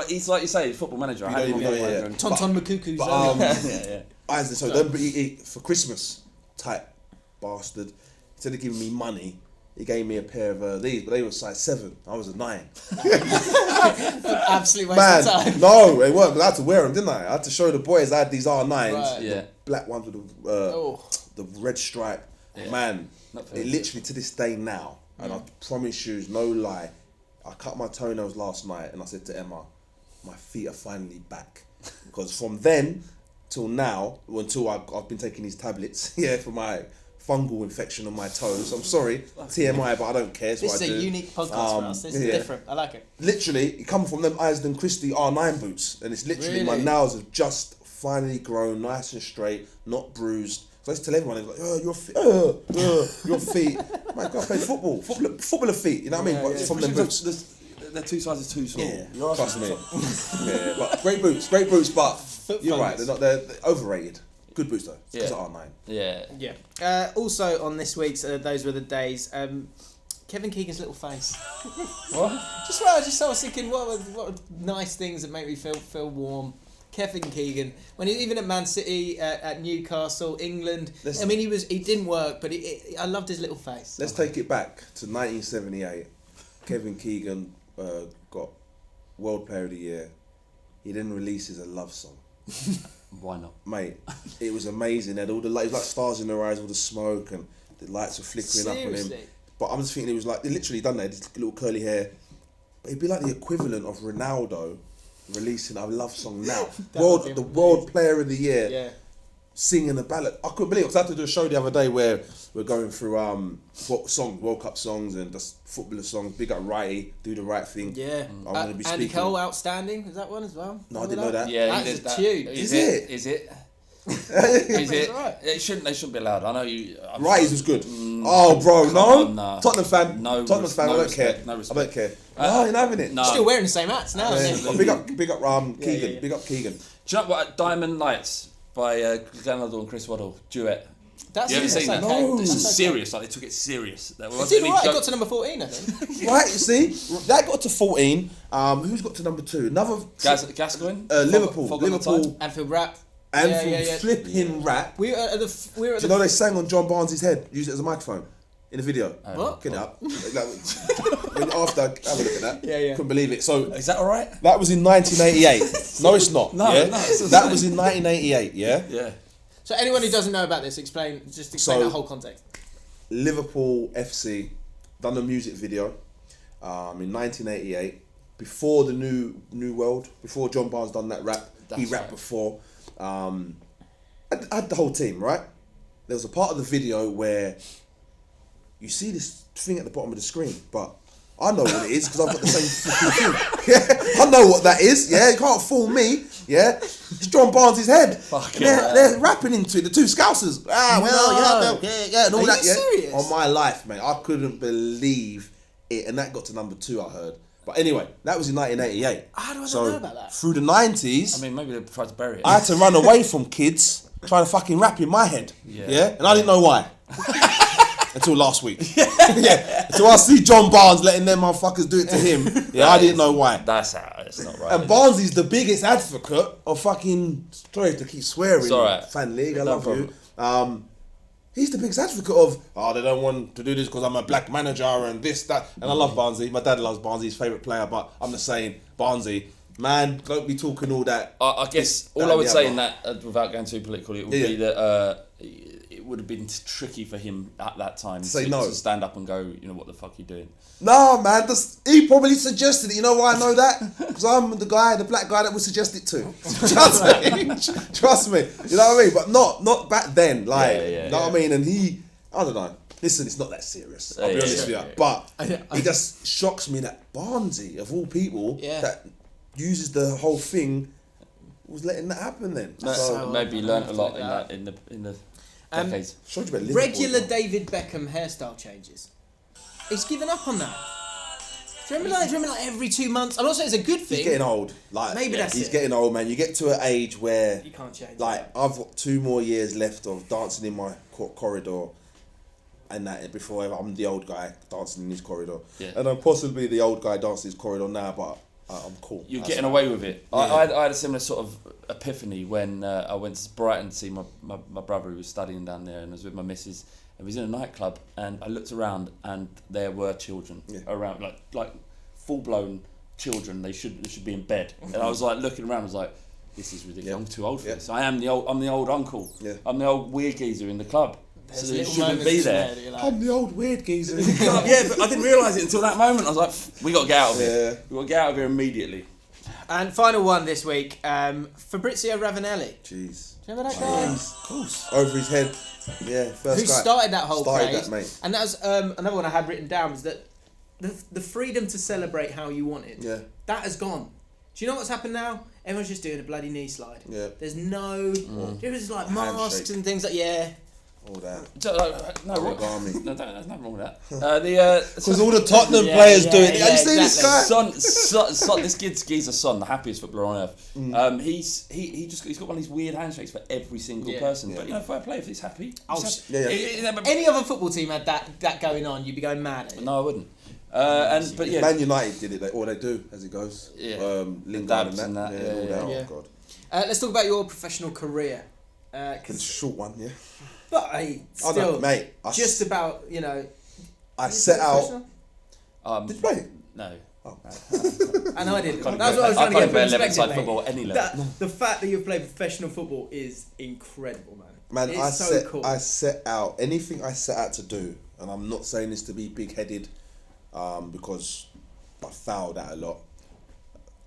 S2: he's like you say, football manager. I had him
S1: Tonton Makuku's.
S3: Isden, so then he, for Christmas, tight bastard. Instead of giving me money, he gave me a pair of these, but they were size 7. I was a 9.
S1: Absolute waste of time.
S3: No, they weren't. But I had to wear them, didn't I? I had to show the boys I had these R9s,
S1: right.
S3: the black ones with the red stripe. Yeah. Man, it literally to this day now, and I promise you, no lie, I cut my toenails last night, and I said to Emma, my feet are finally back, because from then till now, until I've been taking these tablets, for my fungal infection on my toes. I'm sorry, TMI, but I don't care.
S1: This is a unique podcast for us. This is different. I like it.
S3: Literally, it come from them Isden Christie R9 boots, and it's literally my nails have just finally grown nice and straight, not bruised. So I used to tell everyone, it was like, your feet. My God, I played footballer feet. You know what I mean? But from them boots.
S2: They're 2 sizes too small.
S3: Yeah, trust me. But great boots. But you're right. They're overrated. Good boots though. Because R9.
S1: Yeah. Also on this week's Those Were the Days, Kevin Keegan's little face.
S2: What?
S1: I was thinking, what were nice things that make me feel warm. Kevin Keegan, when he even at Man City, at Newcastle, England. He didn't work, but I loved his little face.
S3: Let's take it back to 1978. Kevin Keegan got World Player of the Year. He then releases a love song.
S2: Why not?
S3: Mate, it was amazing. It had all the lights, like stars in their eyes, all the smoke, and the lights were flickering up on him. But I'm just thinking, it was like, they literally done that, this little curly hair. But it'd be like the equivalent of Ronaldo releasing a love song now. The World Player of the Year, singing a ballad. I couldn't believe it, because I had to do a show the other day where we're going through World Cup songs and just footballer songs. Big up Righty, Do the Right Thing.
S1: Yeah.
S3: I'm going to be
S1: Andy
S3: speaking.
S1: Cole, Outstanding, is that one as well?
S3: No, I didn't know that.
S2: Yeah,
S1: that's a tune.
S2: Is it? Is it?
S1: Right.
S2: They shouldn't be allowed. I know you.
S3: Righty's was good. Oh, bro, no.
S2: Nah.
S3: Tottenham fan.
S2: No,
S3: Tottenham fan. I don't
S2: respect,
S3: care.
S2: no
S3: I
S2: respect.
S3: don't care. No, you're not having it.
S2: No.
S1: Still wearing the same hats now.
S3: Yeah. Big up Keegan.
S1: Yeah.
S3: Big up Keegan.
S2: Do you know what? Diamond Lights by Glenn Hoddle and Chris Waddle duet.
S1: That's
S2: You haven't seen that?
S1: okay.
S3: No.
S2: This is serious. Like they took it serious. There
S1: It's
S2: wasn't
S1: even
S2: any
S1: right. It
S2: joke.
S1: got to number 14, I think.
S3: Right, you see, that got to 14. Who's got to number 2? Another
S2: Gascoigne.
S3: Liverpool.
S2: Fog on the
S3: Liverpool.
S2: Tide?
S1: Anfield Rap.
S3: Anfield flipping rap.
S1: We were at the.
S3: Do you know they sang on John Barnes' head? Used it as a microphone in the video.
S1: What?
S3: Get it up. When after, have a look at that.
S1: Yeah.
S3: Couldn't believe it. So
S2: Is that all right?
S3: that was in 1988. No, it's not.
S2: No,
S3: yeah?
S2: no, it's the
S3: that
S2: same.
S3: was in 1988. Yeah.
S2: Yeah.
S1: So anyone who doesn't know about this, explain that whole context.
S3: Liverpool FC done a music video in 1988 before the new world, before John Barnes done that rap. He rapped before. I had the whole team, right? There was a part of the video where you see this thing at the bottom of the screen, but I know what it is because I've got the same fucking thing. Yeah, I know what that is. Yeah, you can't fool me. Yeah, it's John Barnes' head. They're rapping into it. The two Scousers. Yeah, and all that. Yeah,
S1: serious?
S3: on my life, mate, I couldn't believe it, and that got to number 2. I heard. But anyway, that was in 1988.
S1: How do I not know about that?
S3: Through the 90s,
S2: I mean, maybe they tried to bury it.
S3: I had to run away from kids trying to fucking rap in my head. Yeah, and I didn't know why. Until last week. Until I see John Barnes letting them motherfuckers do it to him. I didn't know why.
S2: That's not right.
S3: And Barnsley's the biggest advocate of fucking, sorry to keep swearing,
S2: It's all right.
S3: fan league, I
S2: No
S3: love
S2: problem.
S3: you. He's the biggest advocate of, they don't want to do this because I'm a black manager and this, that. And I love Barnsley. My dad loves Barnsley, his favourite player, but I'm just saying, Barnsley, man, don't be talking all that.
S2: I guess all I would say in that, without going too political, it would be that it would have been tricky for him at that time to stand up and go, you know, what the fuck are you doing?
S3: No, man, he probably suggested it. You know why I know that? Because I'm the black guy that would suggest it to. Trust me. You know what I mean? But not back then. You know what I mean? And he I don't know. Listen, it's not that serious. I'll be
S2: Yeah,
S3: honest
S1: yeah,
S3: with you.
S1: yeah.
S3: But it just shocks me that Barnsley, of all people, that uses the whole thing, was letting that happen then.
S2: So maybe you learnt a lot in the decades.
S1: Regular David Beckham hairstyle changes. He's given up on that. Do you remember like every 2 months? I'm not saying it's a good thing.
S3: He's getting old. Like
S1: maybe that's
S3: he's
S1: it.
S3: getting old, man. You get to an age where
S1: You can't change.
S3: like I've got 2 more years left of dancing in my corridor, and that before I'm the old guy dancing in his corridor, and I'm possibly the old guy dancing in his corridor now, but I'm cool.
S2: You're getting away with it. Yeah. I had a similar sort of epiphany when I went to Brighton to see my brother who was studying down there, and I was with my missus, and we was in a nightclub, and I looked around, and there were children around, like full blown children. They should be in bed, and I was like looking around, I was like, this is ridiculous. I'm too old for this. I'm the old uncle. Yeah. I'm the old weird geezer in the club. So they shouldn't be there.
S1: Like,
S3: I'm the old weird geezer.
S2: Yeah, but I didn't realise it until that moment. I was like, we got to get out of here. We got to get out of here immediately.
S1: And final one this week, Fabrizio Ravanelli.
S3: Jeez.
S1: Do you remember that guy?
S3: Of course. Over his head. Yeah, first
S1: Who
S3: guy.
S1: started that whole
S3: Started
S1: craze.
S3: that, mate.
S1: And that was another one I had written down, was that the freedom to celebrate how you wanted, that has gone. Do you know what's happened now? Everyone's just doing a bloody knee slide. Yeah. There's no... There was like masks and things like,
S3: all that.
S2: No, there's nothing wrong with that.
S3: Because all the Tottenham players do it. You see this guy?
S2: Son, this geezer Son, the happiest footballer on earth. He's got one of these weird handshakes for every single person. But fair play if he's happy.
S1: Any other football team had that going on, you'd be going mad at it.
S2: No, I wouldn't. Man
S3: United did it, or they do as it goes. Lingard and that. Oh God.
S1: Let's talk about your professional career.
S3: It's a short one,
S1: But still,
S3: mate,
S1: just about,
S3: I set out. Did you play?
S2: No.
S1: Oh. I know I did. That's what I was
S2: trying
S1: trying to get
S2: perspective. Football at any level.
S1: The fact that you've played professional football is incredible, man.
S3: Man,
S1: cool.
S3: I set out anything I set out to do, and I'm not saying this to be big-headed, because I fouled out a lot.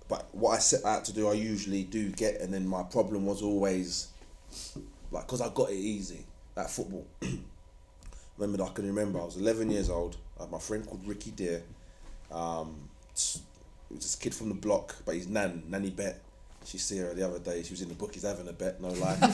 S3: But what I set out to do, I usually do get, and then my problem was always, like, because I got it easy. At football. I can remember I was 11 years old. I had my friend called Ricky Deere. He was this kid from the block, but his nanny Bet. She see her the other day. She was in the bookies having a bet, no lie.
S1: I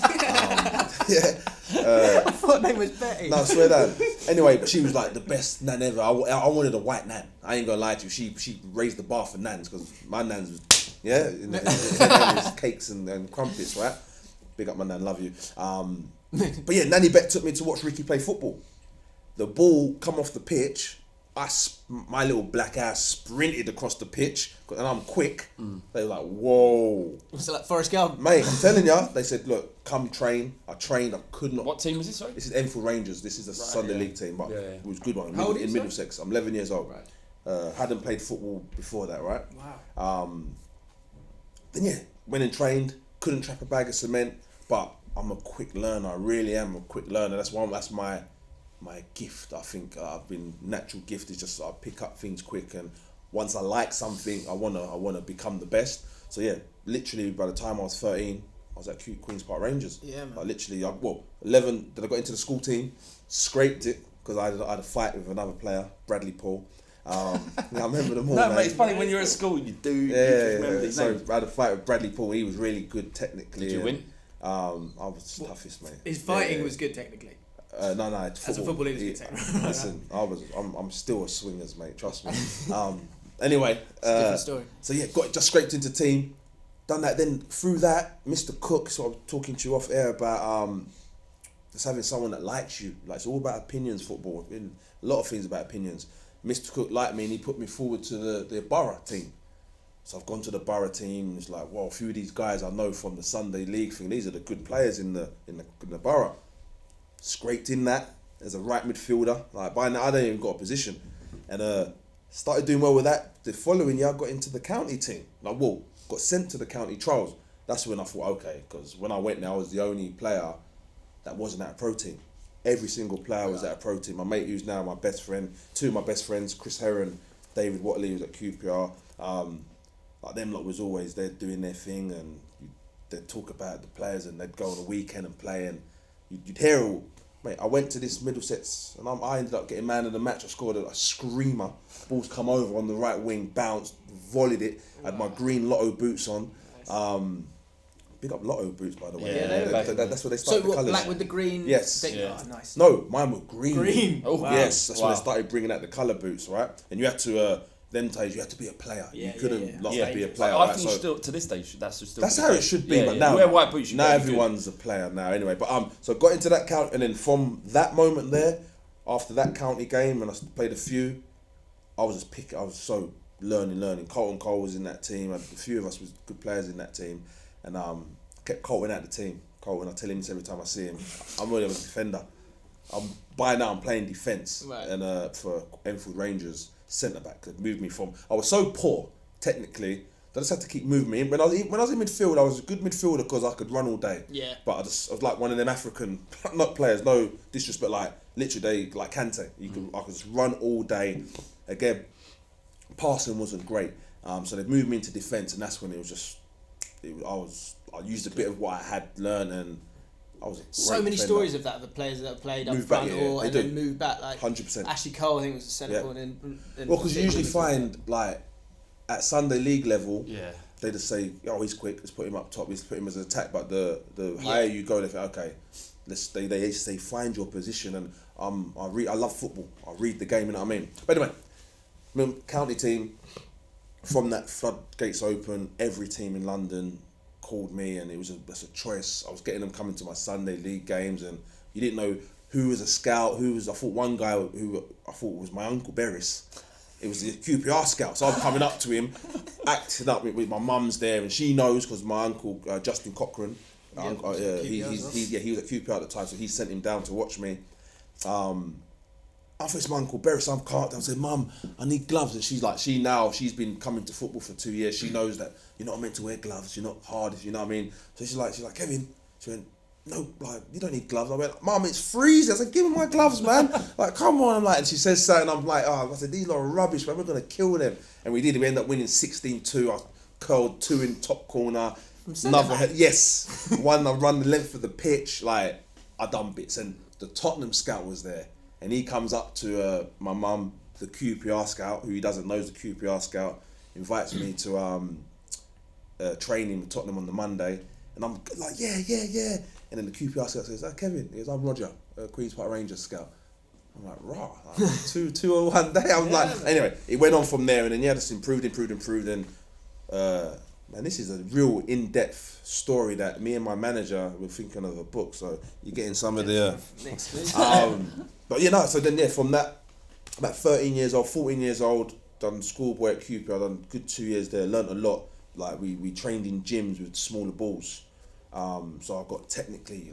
S1: thought her name was Betty.
S3: No, I swear down. Anyway, but she was like the best nan ever. I wanted a white nan. I ain't gonna lie to you. She raised the bar for nans, because my nans was in the cakes and crumpets, right? Big up my nan, love you. But yeah, Nanny Bet took me to watch Ricky play football. The ball come off the pitch. My little black ass sprinted across the pitch, and I'm quick. They were like, "Whoa!"
S1: Was it like Forrest Gump?
S3: Mate, I'm telling ya. They said, "Look, come train." I trained. I could not.
S2: What team was this? Sorry,
S3: this is Enfield Rangers. This is a Sunday League team, but it was a good one.
S1: How old are you,
S3: in Middlesex. I'm 11 years old.
S1: Right.
S3: Hadn't played football before that, right?
S1: Wow.
S3: Then went and trained. Couldn't trap a bag of cement, but I'm a quick learner. I really am a quick learner. That's my gift. I think I've been natural gift is just I pick up things quick, and once I like something, I wanna become the best. So literally by the time I was 13, I was at Queen's Park Rangers. Yeah, man. 11. Then I got into the school team, scraped it because I had a fight with another player, Bradley Paul. I remember them all.
S2: No,
S3: man.
S2: mate, it's funny when you're at school, you do. You remember these names.
S3: I had a fight with Bradley Paul. He was really good technically.
S2: Did you win?
S3: I was the toughest, mate.
S1: His fighting was good technically.
S3: No.
S1: As a footballer, he was good technically.
S3: Listen, I'm still a swingers, mate. Trust me. Anyway,
S1: different story.
S3: So got just scraped into team. Done that. Then through that, Mr. Cook. So I'm talking to you off air about just having someone that likes you. Like, it's all about opinions. Football. A lot of things about opinions. Mr. Cook liked me, and he put me forward to the borough team. So I've gone to the borough team. It's like, well, a few of these guys I know from the Sunday League thing. These are the good players in the borough. Scraped in that as a right midfielder. Like, by now I don't even got a position, and started doing well with that. The following year I got into the county team. Like, got sent to the county trials. That's when I thought, okay, because when I went there, I was the only player that wasn't at a pro team. Every single player was at a pro team. My mate, who's now my best friend, two of my best friends, Chris Heron, David Watley, was at QPR. Like, them lot was always there doing their thing, and they'd talk about the players, and they'd go on a weekend and play, and you'd hear Mate, I went to this Middlesex and I ended up getting man of the match. I scored a screamer. Ball's come over on the right wing, bounced, volleyed it. Had my green Lotto boots on. Big up Lotto boots, by the way. That's where they started the colours.
S1: Black with the green.
S3: Yes.
S1: Oh, nice.
S3: No, mine were green.
S1: Green.
S2: Oh, wow.
S3: Yes, that's when they started bringing out the colour boots, right? And you had to. Them days you had to be a player.
S1: Yeah,
S3: you couldn't not be a player.
S2: I
S3: right?
S2: think still to this day that's still.
S3: That's how it should be. But now
S2: you wear white boots.
S3: Now everyone's a player now. Anyway, but so got into that count, and then from that moment there, after that county game, and I played a few, I was just picking. I was so learning. Colton Cole was in that team. A few of us was good players in that team, and kept Colton out the team. Colton, I tell him this every time I see him. I'm really a defender. By now I'm playing defence, and for Enfield Rangers. Centre back that moved me from. I was so poor technically that I just had to keep moving me in. When I was in midfield, I was a good midfielder because I could run all day.
S1: Yeah.
S3: But I was like one of them African not players. No disrespect, like literally they like Kante. I could just run all day. Again, passing wasn't great. So they moved me into defence, and that's when it was just. I used a bit of what I had learned and. I was
S1: so many stories of that, the players that have played up front and then moved back, like
S3: 100%.
S1: Ashley Cole, I think, was a centre forward.
S3: Well, because you usually find like at Sunday League level, they just say, "Oh, he's quick. Let's put him up top. Let's put him as an attack." But the higher you go, they think, "Okay, they say find your position." And I love football. I read the game. You know what I mean? But anyway, county team. From that floodgates open, every team in London called me, and it was a choice. I was getting them coming to my Sunday League games, and you didn't know who was a scout, I thought one guy who I thought was my uncle Beres. It was the QPR scout, so I'm coming up to him, acting up with my mum's there, and she knows because my uncle Justin Cochran, he was at QPR at the time, so he sent him down to watch me. I thought it's my uncle Beres. I'm calm down. I said, "Mum, I need gloves." And she's been coming to football for 2 years. She knows that you're not meant to wear gloves. You're not hard, if you know what I mean. So she's like, "Kevin," she went, "No, like you don't need gloves." I went, "Mum, it's freezing." I said, "Give me my gloves, man." Like, come on. I'm like, and she says something. I'm like, I said, "These are rubbish, man. We're gonna kill them." And we did. We ended up winning 16-2. I curled 2 in top corner. Another head. Yes, one. I run the length of the pitch. Like I done bits, and the Tottenham scout was there. And he comes up to my mum, the QPR scout, who he doesn't know is the QPR scout, invites me to training with Tottenham on the Monday. And I'm like, yeah. And then the QPR scout says, "Kevin," he goes, "I'm Roger, Queen's Park Rangers scout." I'm like, rah, like, two on one day. I'm like, anyway, it went on from there, and then just improved. And man, this is a real in-depth story that me and my manager were thinking of a book. So you're getting some of the. But so then from that, about 13 years old, 14 years old, done schoolboy at QPR, done good 2 years there, learnt a lot. Like we trained in gyms with smaller balls. So I got technically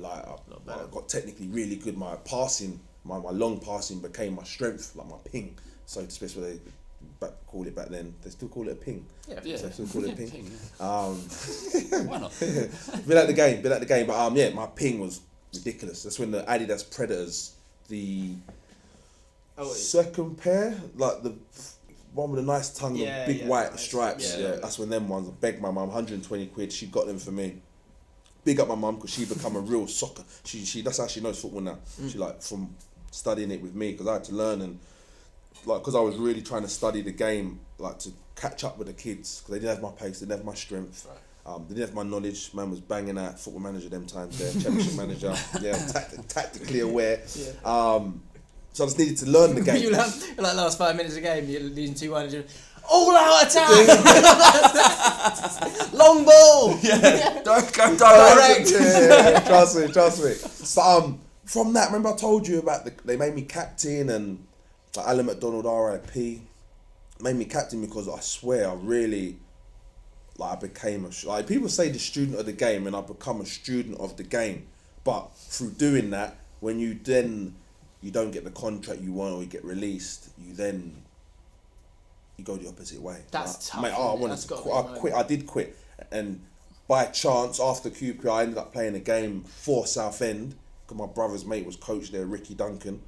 S3: really good. My passing, my long passing became my strength, like my ping. So to speak, what they call it back then. They still call it a ping.
S2: Yeah.
S3: So they still call it a ping.
S2: Why not?
S3: Bit like the game. But my ping was ridiculous. That's when the Adidas Predators, the second pair, like the one with a nice tongue of big white stripes. That's when them ones. I begged my mum, 120 quid. She got them for me. Big up my mum because she become a real soccer. She that's how she knows football now. She like from studying it with me because I had to learn and like because I was really trying to study the game like to catch up with the kids because they didn't have my pace, they didn't have my strength. They didn't have my knowledge. Man was banging out Football Manager them times there, Championship Manager. Tactically aware. So I just needed to learn the game.
S1: You like last 5 minutes of the game, you're losing 2-1. All out attack! Long ball!
S2: Don't go direct!
S3: Trust me. So, from that, remember I told you about they made me captain and like Alan McDonald, RIP, made me captain because I swear I really, I became people say the student of the game and I become a student of the game. But through doing that, when you don't get the contract you want or you get released, you go the opposite way.
S1: That's tough.
S3: Mate, I wanted to quit. I quit. I did quit. And by chance, after QPR, I ended up playing a game for Southend because my brother's mate was coach there, Ricky Duncan.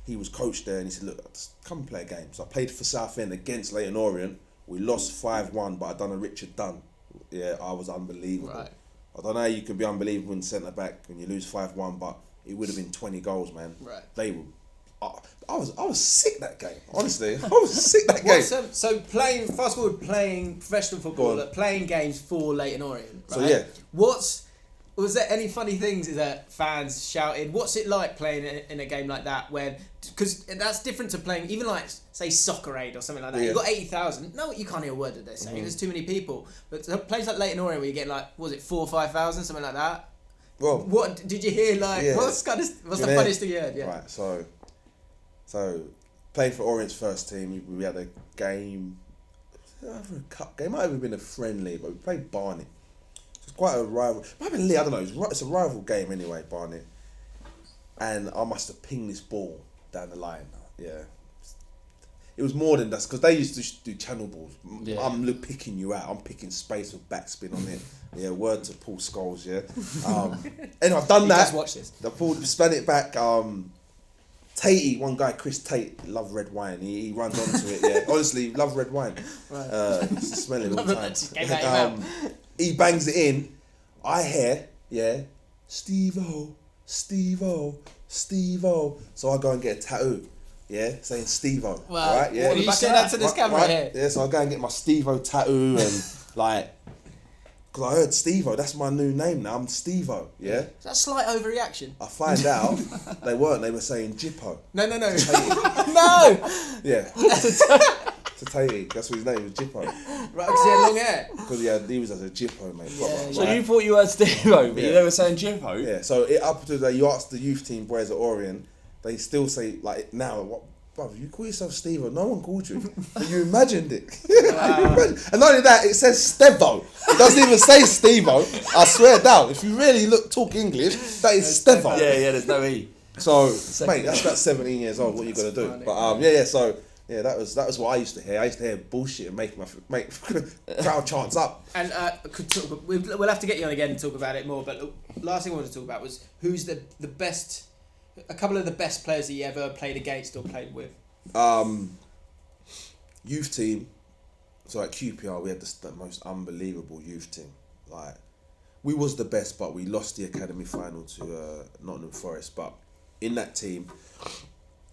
S3: He was coach there and he said, "Look, come and play a game." So I played for Southend against Leyton Orient. We lost 5-1, but I done a Richard Dunn. Yeah, I was unbelievable. Right. I don't know how you can be unbelievable in centre back when you lose 5-1, but it would have been 20 goals, man.
S1: Right.
S3: They were. I was sick that game. Honestly, I was sick that game.
S1: So playing fast forward, playing professional football, playing games for Leyton Orient. Right?
S3: So yeah.
S1: Was there any funny things that fans shouted? What's it like playing in a game like that? Because that's different to playing even like say Soccer Aid or something like that.
S3: Yeah.
S1: You've got 80,000. No, you can't hear a word that they're saying. There's too many people. But places like Leyton Orient where you get like, was it 4,000 or 5,000, something like that?
S3: Well,
S1: what did you hear? Like,
S3: yeah.
S1: what's the funniest thing you heard? Yeah.
S3: Right. So playing for Orient's first team, we had a game. A cup game. Might have been a friendly, but we played Barnet. It's quite a rival. Might have been Lee, I don't know. It's a rival game anyway, Barnet. And I must have pinged this ball down the line. Yeah. It was more than that because they used to do channel balls.
S2: Yeah.
S3: I'm picking you out. I'm picking space with backspin on it. Yeah, word to Paul Scholes, yeah. Anyway, I've done that.
S1: Just watch this.
S3: The Paul spun it back. Tatey, one guy, Chris Tate, love red wine. He runs onto it, yeah. Honestly, love red wine.
S1: Right.
S3: Smell it all the time.
S1: Just gave that out.
S3: He bangs it in. I hear, yeah, Stevo. So I go and get a tattoo, yeah, saying Stevo.
S1: Wow.
S3: Right, yeah.
S1: What, you said that to this camera here?
S3: Yeah, so I go and get my Stevo tattoo and like, because I heard Stevo, that's my new name now. I'm Stevo, yeah.
S1: Is that a slight overreaction?
S3: I find out they weren't. They were saying Jippo.
S1: No.
S3: To
S1: No.
S3: Yeah. To Tatey. That's what his name was, Jippo.
S1: Right, because he had long hair.
S3: Because he was as a Jippo, mate.
S1: Yeah,
S2: So you thought you heard Stevo, but
S3: Yeah.
S2: they were saying Jimbo?
S3: Yeah. So up to you ask the youth team boys at Orient, they still say like now what. Brother, you call yourself Stevo. No one called you. But you imagined it.
S1: Wow.
S3: And not only that, it says Stevo. It doesn't even say Stevo. I swear down. If you really talk English, that is Stevo.
S2: Yeah, there's no E.
S3: So, mate, that's about 17 years old. What you gonna do?
S1: Funny.
S3: But So that was what I used to hear. I used to hear bullshit and make crowd chants up.
S1: And we'll have to get you on again and talk about it more. But the last thing I wanted to talk about was who's the best. A couple of the best players that you ever played against or played with.
S3: Youth team. So at QPR we had the most unbelievable youth team. Like we was the best, but we lost the academy final to Nottingham Forest. But in that team,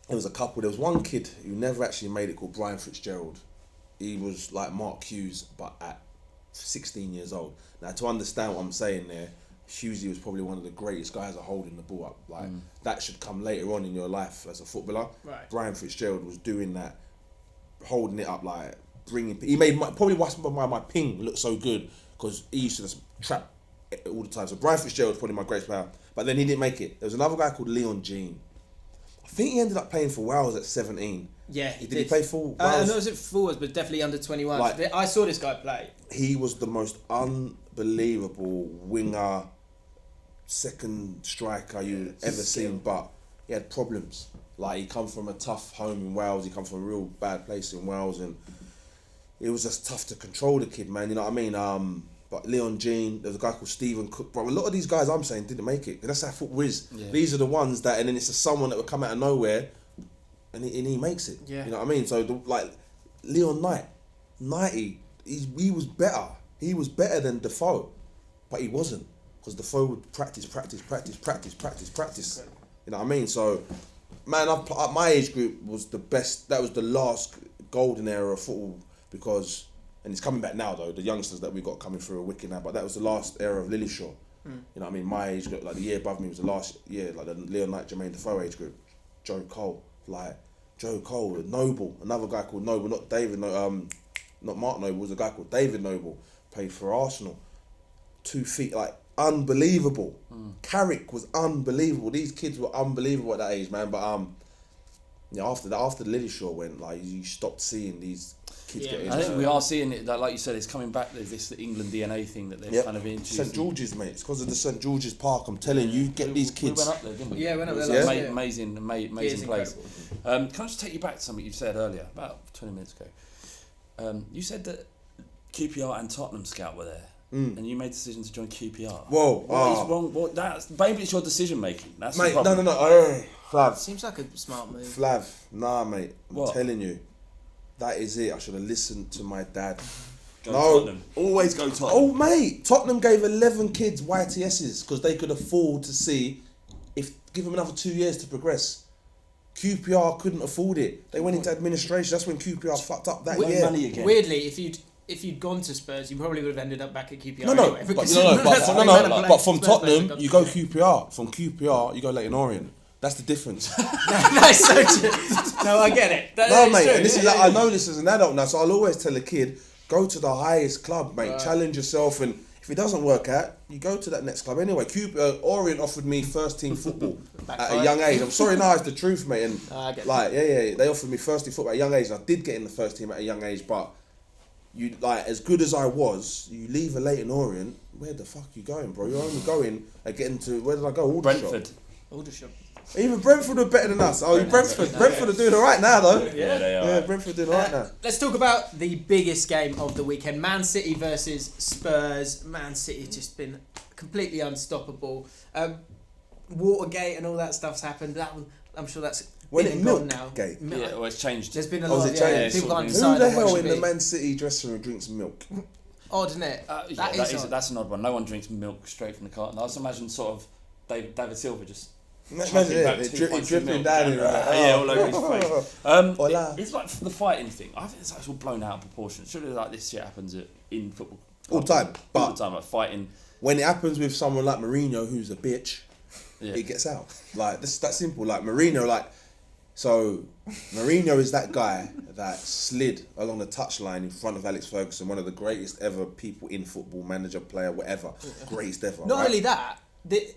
S3: there was a couple. There was one kid who never actually made it called Brian Fitzgerald. He was like Mark Hughes, but at 16 years old. Now to understand what I'm saying there. Hughesy was probably one of the greatest guys at holding the ball up. Like that should come later on in your life as a footballer.
S1: Right.
S3: Brian Fitzgerald was doing that, holding it up, like bringing. He made probably why my ping looked so good because he used to just trap all the time. So Brian Fitzgerald was probably my greatest player, but then he didn't make it. There was another guy called Leon Jean. I think he ended up playing for Wales at 17.
S1: Yeah, he
S3: did. He play for Wales?
S1: I know it was forwards, but definitely under 21.
S3: Like,
S1: I saw this guy play.
S3: He was the most unbelievable winger. Second striker you'd ever seen, but he had problems. Like he come from a tough home in Wales, he come from a real bad place in Wales, and it was just tough to control the kid, man. You know what I mean? But Leon Jean, there's a guy called Stephen Cook. But a lot of these guys I'm saying didn't make it. That's how football is. Yeah. These are the ones that, and then it's just someone that would come out of nowhere, and he makes it. Yeah. You know what I mean? So Leon Knight, he was better. He was better than Defoe, but he wasn't. Because Defoe would practice. You know what I mean? So, man, my age group was the best. That was the last golden era of football because, and it's coming back now though. The youngsters that we got coming through are wicked now. But that was the last era of Lillyshaw. You know what I mean? My age group, like the year above me was the last year, like the Leon Knight, Jermaine Defoe age group. Joe Cole, Noble, another guy called Noble, not David, not Mark Noble, was a guy called David Noble, played for Arsenal. 2 feet, like. Unbelievable. Carrick was unbelievable. These kids were unbelievable at that age, man. But after the Lillyshaw went, like you stopped seeing these kids getting.
S2: I think we are seeing it. Like you said, it's coming back. There's this England DNA thing that they're kind of into.
S3: St George's, mate. It's because of the St George's Park. I'm telling you, get these kids.
S2: We went up there, didn't we?
S1: Yeah, went up there.
S2: Amazing place. Can I just take you back to something you said earlier, about 20 minutes ago? You said that QPR and Tottenham scout were there. And you made the decision to join QPR.
S3: Whoa!
S2: What is wrong? Maybe it's your decision making. That's
S3: mate.
S2: The problem.
S3: No. Flav.
S1: Seems like a smart move.
S3: Flav, nah, mate. I'm telling you, that is it. I should have listened to my dad.
S2: Tottenham. Always go Tottenham.
S3: Oh, mate. Tottenham gave 11 kids YTSs because they could afford to see give them another 2 years to progress. QPR couldn't afford it. They went into administration. That's when QPR fucked up that year.
S2: Money again.
S1: Weirdly, if you'd gone to Spurs, you probably would have ended up back at QPR
S3: No,
S1: anyway.
S3: but from Tottenham, you go QPR. From QPR, you go Leyton Orient. That's the difference.
S1: That's so true. No, I get it. That is
S3: mate,
S1: true.
S3: and this is I know this as an adult now, so I'll always tell a kid, go to the highest club, mate.
S1: Right.
S3: Challenge yourself, and if it doesn't work out, you go to that next club anyway. Orient offered me first team football at a young age. I'm sorry, now it's the truth, mate. And
S1: I get
S3: they offered me first team football at a young age, and I did get in the first team at a young age. But you as good as I was, you leave a Leyton Orient. Where the fuck you going, bro? You're only going and getting to where did I go?
S2: Brentford.
S1: Aldershot.
S3: Even Brentford are better than us. Oh, Brentford are doing all right now, though.
S2: Yeah, they are.
S3: Yeah, Brentford are doing all right now.
S1: Let's talk about the biggest game of the weekend. Man City versus Spurs. Man City has just been completely unstoppable. Watergate and all that stuff's happened. I'm sure that's
S3: When
S1: been
S3: it
S1: and gone
S3: milk
S1: now.
S3: gate.
S2: Yeah, well, it's changed.
S1: There's been a
S3: Oh,
S1: lot
S3: is
S1: of
S3: it changed?
S1: people can't
S2: Who
S1: decide
S3: Who the
S1: on what
S3: hell
S1: it
S3: in
S1: should
S3: the
S1: be.
S3: Man City dressing room drinks milk?
S1: Odd, isn't it?
S2: That's an odd one. No one drinks milk straight from the carton. I just imagine sort of David Silva just
S3: Imagine it dripping down in
S2: yeah, all over his face.
S3: Hola.
S2: It's like the fighting thing. I think it's all blown out of proportion. Surely like this shit happens in football
S3: All the time,
S2: all
S3: but
S2: the time, like fighting.
S3: when it happens with someone like Mourinho, who's a bitch,
S2: Yeah.
S3: it gets out. Like this, that simple. Like Mourinho, so Mourinho is that guy that slid along the touchline in front of Alex Ferguson, one of the greatest ever people in football, manager, player, whatever, greatest ever.
S1: Not
S3: right?
S1: only that,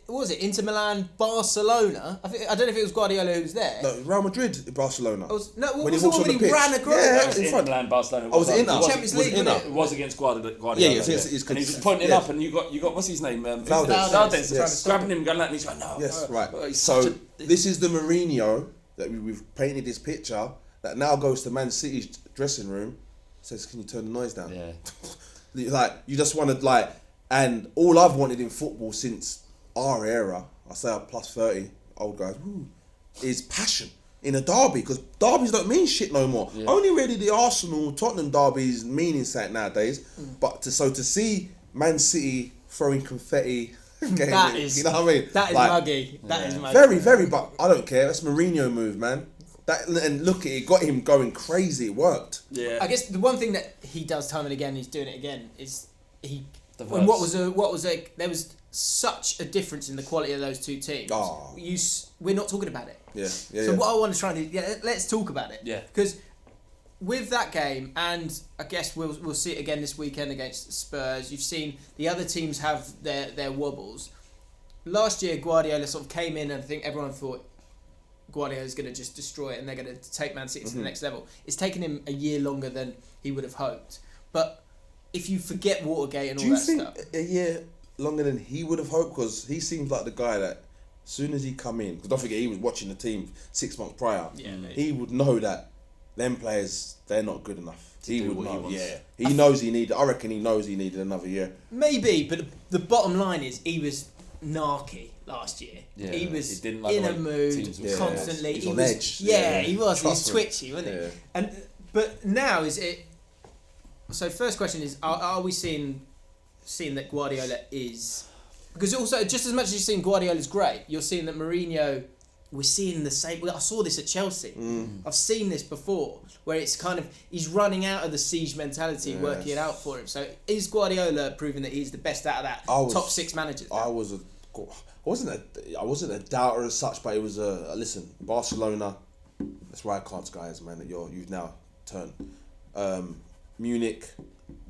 S1: what was it? Inter Milan, Barcelona. I don't know if it was Guardiola who was there.
S3: No, Real Madrid, Barcelona.
S1: What
S3: when he
S1: was the
S3: walks
S1: one
S3: on
S1: when
S3: the
S1: he
S3: pitch.
S1: ran across?
S3: Yeah,
S2: It
S3: in
S2: was
S3: front.
S2: Inter Barcelona.
S3: I was in that.
S1: Champions
S3: Was
S1: League,
S3: in
S1: wasn't
S3: that.
S2: It was against Guardiola.
S3: Yeah,
S2: and he was pointing
S3: yeah.
S2: up, and you got what's his name?
S3: Valdez.
S2: Yes. Grabbing him, going like, and he's like, no.
S3: Yes,
S2: no.
S3: right.
S2: He's
S3: So
S2: such
S3: this is the Mourinho that we've painted this picture that now goes to Man City's dressing room, says, "Can you turn the noise down?"
S2: Yeah.
S3: Like you just wanted and all I've wanted in football since our era, I say I'm plus 30, old guys, is passion in a derby, because derbies don't mean shit no more.
S2: Yeah.
S3: Only really the Arsenal Tottenham derbies meaning something nowadays. But to see Man City throwing confetti.
S1: That is,
S3: you know what I mean?
S1: That is muggy. That is muggy.
S3: Very, very, but I don't care. That's Mourinho move, man. That, and look at it, got him going crazy. It worked.
S2: Yeah.
S1: I guess the one thing that he does time and again, he's doing it again, is he.
S2: Diverse.
S1: And there was such a difference in the quality of those two teams.
S3: Oh.
S1: We're not talking about it.
S3: Yeah.
S1: So what I want to try and do, let's talk about it.
S2: Yeah.
S1: Because with that game, and I guess we'll see it again this weekend against Spurs. You've seen the other teams have their wobbles. Last year, Guardiola sort of came in, and I think everyone thought Guardiola's going to just destroy it, and they're going to take Man City to the next level. It's taken him a year longer than he would have hoped. But if you forget Watergate and all that stuff,
S3: do you think a year longer than he would have hoped? Because he seems like the guy that, as soon as he come in, because don't forget he was watching the team 6 months prior.
S1: Yeah,
S3: he would know that them players, they're not good enough. He
S2: do
S3: would
S2: what he
S3: know.
S2: wants.
S3: Yeah, he knows he needed. I reckon he knows he needed another year.
S1: maybe, but the bottom line is he was narky last year.
S2: Yeah,
S1: he was
S2: he didn't like
S1: in
S2: the
S1: a
S2: way
S1: mood
S2: teams were
S1: constantly.
S3: He's
S1: he
S3: on
S1: was,
S3: edge.
S1: Yeah, he was. He was
S3: Trust me.
S1: twitchy, wasn't he? But now is it? So first question is: Are we seeing that Guardiola is? Because also, just as much as you're seeing Guardiola's great, you're seeing that Mourinho. We're seeing the same. I saw this at Chelsea. I've seen this before, where it's kind of he's running out of the siege mentality, working it out for him. So is Guardiola proving that he's the best out of that top 6 managers?
S3: I wasn't a doubter as such, but it was listen, Barcelona. That's right, cards, guys, man. That you've now turned. Munich.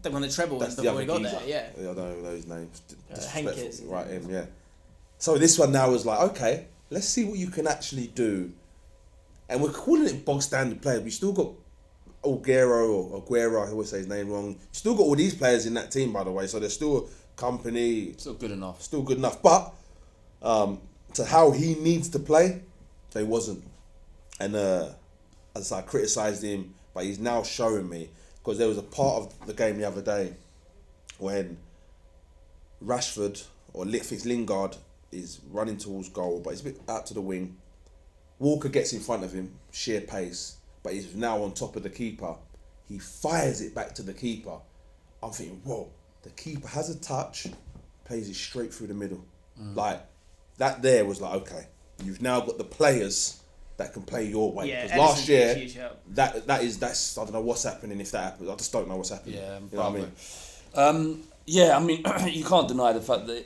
S1: They won the treble
S3: That's the
S1: before
S3: other
S1: he got
S3: geezer.
S1: there. Yeah.
S3: I don't know those names.
S1: Henkes.
S3: Right in, yeah. So this one now was like, okay, let's see what you can actually do. And we're calling it bog standard players. We still got Aguero, I always say his name wrong. Still got all these players in that team, by the way. So there's still company.
S2: Still good enough.
S3: Still good enough. But to how he needs to play, they wasn't. And as I criticised him, but he's now showing me, because there was a part of the game the other day when Rashford or Lingard is running towards goal, but he's a bit out to the wing. Walker gets in front of him, sheer pace, but he's now on top of the keeper. He fires it back to the keeper. I'm thinking, whoa, the keeper has a touch, plays it straight through the middle. Like, that there was like, okay, You've now got the players that can play your way.
S1: Yeah,
S3: Because last year,
S1: Edison's a huge help.
S3: that's I don't know what's happening if that happens. I just don't know what's happening.
S2: Yeah,
S3: you know what I mean.
S2: Yeah, I mean, you can't deny the fact that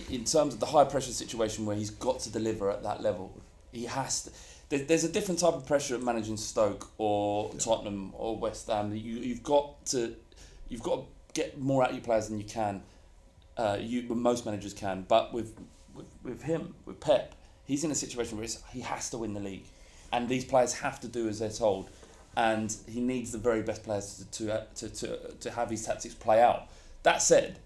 S2: in terms of the high pressure situation where he's got to deliver at that level, he has to. There's a different type of pressure at managing Stoke or Tottenham or West Ham. You've got to get more out of your players than you can. Most managers can, but with him, with Pep, he's in a situation where he has to win the league, and these players have to do as they're told, and he needs the very best players to have his tactics play out. That said,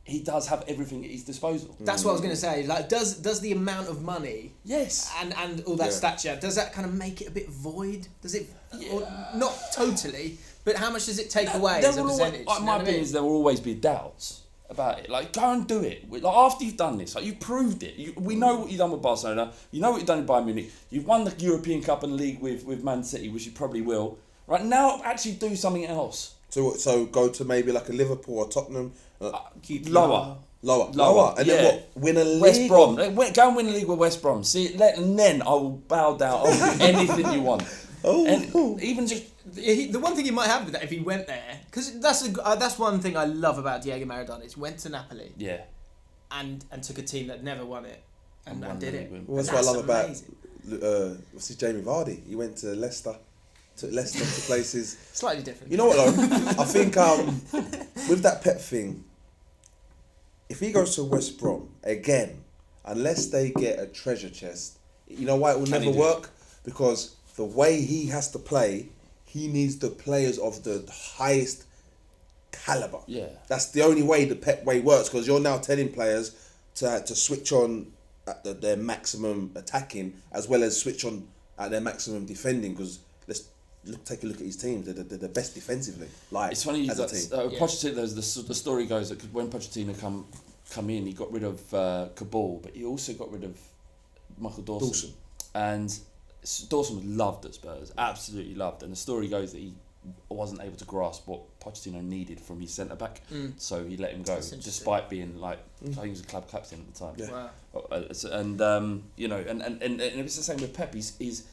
S2: he does have everything at his disposal.
S1: That's what I was going to say. Like, does the amount of money,
S2: Yes,
S1: and all that stature, does that kind of make it a bit void? Does it? Or not totally, but how much does it take away as a percentage?
S2: My opinion is there will always be doubts about it. Like, go and do it. Like, after you've done this, like, you proved it. We know what you've done with Barcelona. You know what you've done in Bayern Munich. You've won the European Cup and League with Man City, which you probably will. Right now, actually do something else.
S3: So go to maybe like a Liverpool or Tottenham.
S2: Lower.
S3: And then what? Win a league?
S2: West Brom. Go and win a league with West Brom. And then I will bow down. I'll do anything you want. And even just...
S1: The one thing he might have with that if he went there, because that's one thing I love about Diego Maradona, is he went to Napoli and took a team that never won it and did it.
S3: Well, that's what I love about Jamie Vardy. He went to Leicester. Took Leicester to places.
S1: Slightly different.
S3: You know what though? I think with that Pep thing, if he goes to West Brom again, unless they get a treasure chest, you know why it will never work? Because the way he has to play, he needs the players of the highest caliber.
S2: Yeah.
S3: That's the only way the Pep way works, because you're now telling players to switch on at their maximum attacking as well as switch on at their maximum defending, because take a look at his team. They're the best defensively. Like,
S2: it's funny
S3: as a team.
S2: Pochettino. The story goes that when Pochettino come in, he got rid of Cabal, but he also got rid of Michael Dawson. And Dawson was loved at Spurs, absolutely loved. And the story goes that he wasn't able to grasp what Pochettino needed from his centre back, so he let him go, despite being like I think he was a club captain at the time.
S3: Yeah.
S1: Wow.
S2: And you know, and it's the same with Pep. He's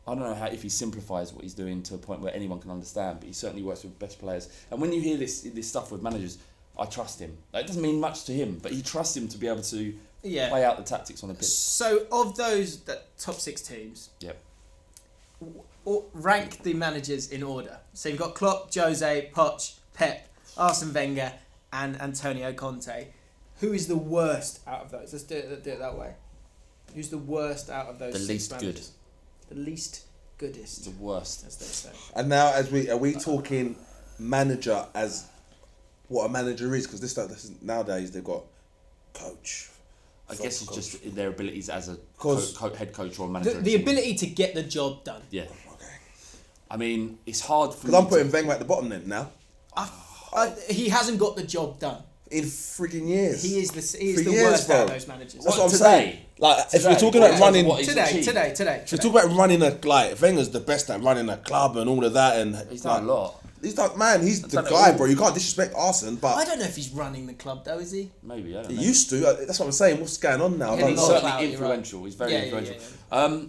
S2: I don't know if he simplifies what he's doing to a point where anyone can understand, but he certainly works with best players. And when you hear this stuff with managers, I trust him. Like, it doesn't mean much to him, but he trusts him to be able to play out the tactics on the pitch.
S1: So, of those top 6 teams, rank the managers in order. So you've got Klopp, Jose, Poch, Pep, Arsene Wenger, and Antonio Conte. Who is the worst out of those? Let's do it that way. Who's the worst out of those?
S2: The
S1: 6
S2: least
S1: managers?
S2: good.
S1: The least goodest.
S2: The worst,
S1: as they say.
S3: And now, are we talking manager as what a manager is? Because this nowadays they've got coach.
S2: I guess it's just their abilities as a head coach or manager.
S1: The ability to get the job done.
S2: Yeah.
S3: Okay.
S2: I mean, it's hard for.
S3: Because I'm putting Wenger at the bottom then now.
S1: He hasn't got the job done.
S3: In frigging years.
S1: He is the worst out of those managers.
S3: That's what I'm saying. Like, if we're talking about running
S1: today.
S3: If we're talking about running Wenger's the best at running a club and all of that, and
S2: he's done a lot.
S3: He's the guy, bro. You can't disrespect Arsene, but
S1: I don't know if he's running the club though, is he?
S2: Maybe, I don't
S3: he
S2: know.
S3: used to. That's what I'm saying. What's going on now?
S1: Yeah,
S2: He's certainly influential. He's very influential.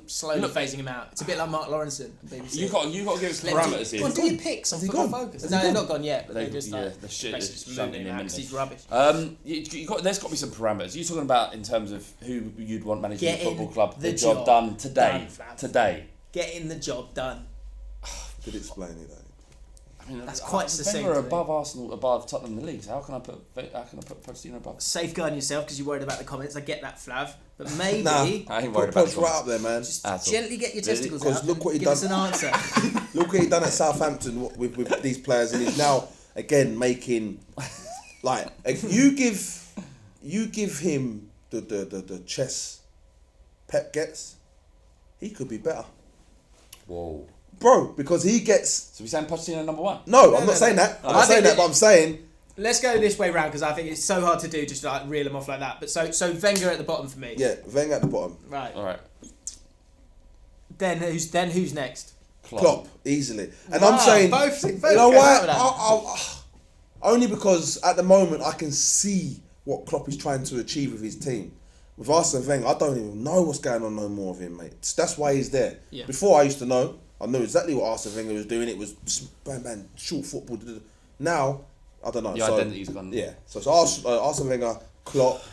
S1: Slowly phasing him out. It's a bit like Mark Lawrenson on BBC.
S2: You got to give us parameters here.
S1: Go on, do your picks on Football Focus. No, they're not gone yet, but they're just
S2: moving him
S1: because he's rubbish.
S2: There's got to be some parameters. You're talking about in terms of who you'd want managing a football club.
S1: The
S2: job done today.
S1: Getting the job done.
S3: Could explain it though.
S1: I mean, that's quite succinct.
S2: Wenger above Arsenal, above Tottenham in the league. So how can I put Pochettino above?
S1: Safeguarding yourself because you're worried about the comments. I get that, Flav, but maybe
S2: I ain't worried about
S3: Poch right up there, man.
S1: Just gently get your testicles out.
S3: Because look what he
S1: give
S3: done.
S1: Us an answer.
S3: Look what he done at Southampton with these players, and he's now again making like you give him the chess Pep gets, he could be better.
S2: Whoa.
S3: Bro, because he gets...
S2: So we're saying Pochettino number 1?
S3: No, I'm not saying that. I'm not saying that, but I'm saying...
S1: Let's go this way round because I think it's so hard to do just to like reel him off like that. But so Wenger at the bottom for me.
S3: Yeah, Wenger at the bottom.
S1: Right.
S2: All right.
S1: Then who's next?
S3: Klopp, easily. And
S1: Wow,
S3: I'm saying...
S1: both
S3: you know why? Only because at the moment I can see what Klopp is trying to achieve with his team. With Arsene Wenger, I don't even know what's going on no more with him, mate. That's why he's there.
S1: Yeah.
S3: Before I used to know. I knew exactly what Arsene Wenger was doing. It was bang, bang, short football. Now, I don't know.
S2: The identity's gone.
S3: Yeah. So it's Arsene Wenger, Klopp,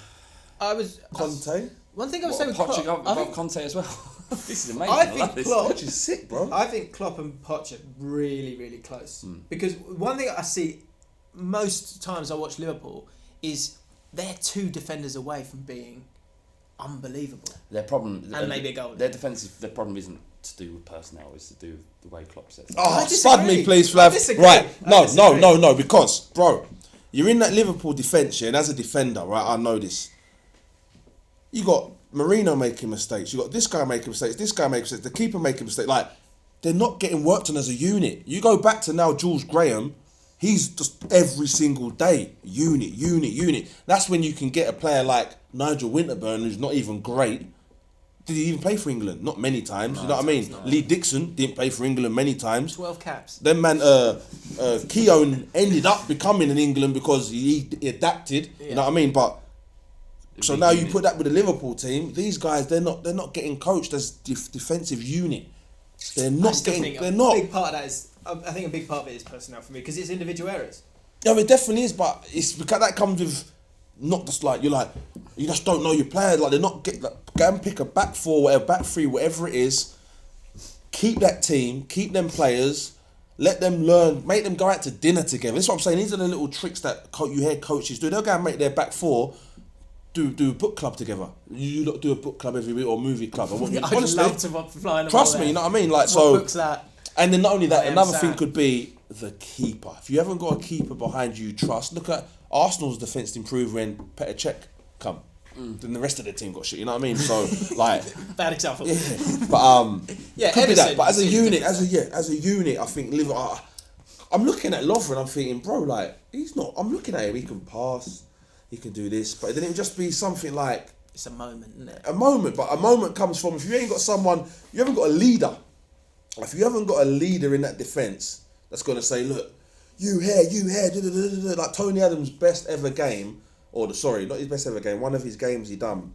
S3: Conte.
S1: One thing I was saying with
S2: Poch
S1: Klopp,
S2: above Conte as well. This is amazing.
S1: I think Klopp
S3: Poch is sick, bro.
S1: I think Klopp and Poch are really, really close. Because one thing I see most times I watch Liverpool is they're 2 defenders away from being unbelievable.
S2: Their problem,
S1: and maybe a goal.
S2: Their problem isn't to do with personnel; it's to do with the way Klopp sets.
S3: Oh, spud me, please, Flav. Right? No. Because, bro, you're in that Liverpool defence, and as a defender, right? I know this. You got Marino making mistakes. You got this guy making mistakes. This guy making mistakes. The keeper making mistakes. Like, they're not getting worked on as a unit. You go back to now, Jules Graham. He's just every single day unit. That's when you can get a player like Nigel Winterburn, who's not even great. Did he even play for England? Not many times. No, you know what I mean? No. Lee Dixon didn't play for England many times.
S1: 12 caps.
S3: Then man, Keown ended up becoming in England because he adapted. Yeah. You know what I mean? But so now you put that with the Liverpool team. These guys, they're not getting coached as defensive unit. They're not getting. They're not.
S1: A big part of that is. I think a big part of it is personnel for me because it's individual errors.
S3: Yeah, it definitely is, but it's because that comes with not just like you just don't know your players. Like they're not go and pick a back 4, whatever, back 3, whatever it is. Keep that team, keep them players, let them learn, make them go out to dinner together. That's what I'm saying. These are the little tricks that you hear coaches do. They'll go and make their back 4 do a book club together. You lot do a book club every week or a movie club.
S1: I'd love to fly.
S3: Trust me, you know what I mean. Like so.
S1: What book's that?
S3: And then not only that, another thing could be the keeper. If you haven't got a keeper behind you trust, look at Arsenal's defence improved when Petr Cech come. Then the rest of the team got shit, you know what I mean? So, like...
S1: Bad example.
S3: Yeah, but,
S1: yeah,
S3: could be that. But as a unit, I think Liverpool... I'm looking at Lovren and I'm thinking, bro, like, he's not... I'm looking at him, he can pass, he can do this, but then it would just be something like...
S1: It's a moment, isn't it?
S3: A moment, but a moment comes from... If you ain't got someone... You haven't got a leader... If you haven't got a leader in that defence that's going to say, look, you here, like Tony Adams' best ever game, not his best ever game, one of his games he done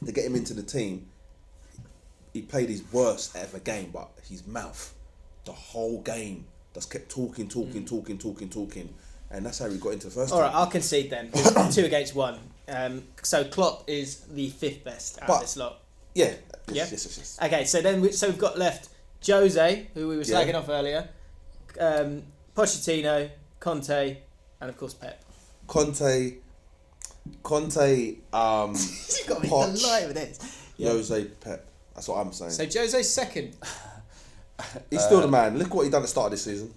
S3: to get him into the team, he played his worst ever game, but his mouth, the whole game, just kept talking, and that's how we got into the first.
S1: All right, I'll concede then. 2 against 1. So Klopp is the 5th best out of this lot.
S3: Yeah.
S1: Yeah.
S3: Yes.
S1: Okay, so then we've got left Jose, who we were slagging off earlier, Pochettino, Conte, and of course Pep.
S3: Conte.
S1: You've got me delighted with this.
S3: Jose, Pep. That's what I'm saying.
S1: So Jose's second.
S3: He's still the man. Look what he done at the start of this season.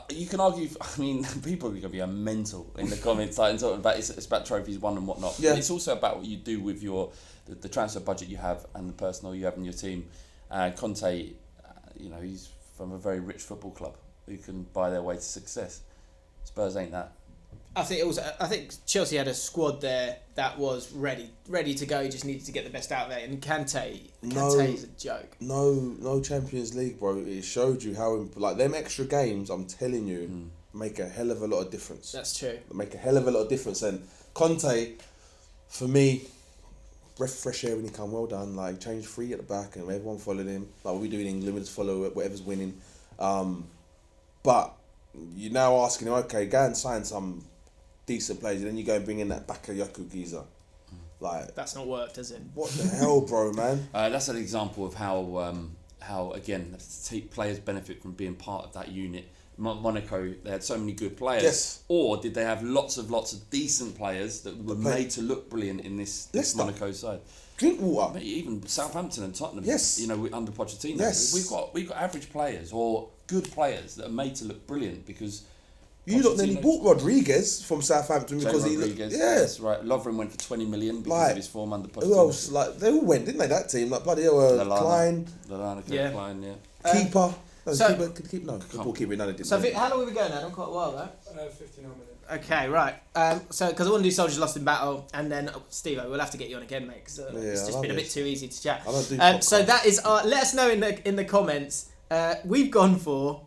S2: You can argue. I mean, people are going to be mental in the comments, like talking about it's about trophies won and whatnot. Yeah. But it's also about what you do with the transfer budget you have and the personnel you have in your team. Conte. He's from a very rich football club who can buy their way to success. Spurs ain't that.
S1: I think Chelsea had a squad there that was ready to go. He just needed to get the best out of it. And Kante is a joke.
S3: No Champions League, bro. It showed you how them extra games. I'm telling you, make a hell of a lot of difference.
S1: That's true.
S3: Make a hell of a lot of difference. And Conte, for me, fresh air when he come. Well done. Like change 3 at the back, and everyone followed him. Like what we do in England, we just follow whatever's winning. But you're now asking him, okay, go and sign some decent players, and then you go and bring in that Bakayoko geezer. Like
S1: that's not worked, has it?
S3: What the hell, bro, man?
S2: That's an example of how again players benefit from being part of that unit. Monaco, they had so many good players.
S3: Yes.
S2: Or did they have lots of decent players that were made to look brilliant in this Monaco side?
S3: Drinkwater.
S2: Even Southampton and Tottenham.
S3: Yes.
S2: Under Pochettino.
S3: Yes.
S2: We've got average players or good players that are made to look brilliant because.
S3: You lot nearly bought Rodriguez from Southampton because
S2: Rodriguez, that's right. Lovren went for 20 million because of his form under Pochettino.
S3: Who else? They all went, didn't they? That team, bloody hell, Klein,
S2: Klein,
S3: keeper.
S1: Keeper. None of them. So how long have we been going now? Not quite a while, though.
S4: 59 minutes.
S1: Okay, right. So because I want to do Soldiers Lost in Battle, and then Steve, we'll have to get you on again, mate, because it's just been a bit too easy to chat.
S3: I don't do
S1: so that is. Let us know in the comments. We've gone for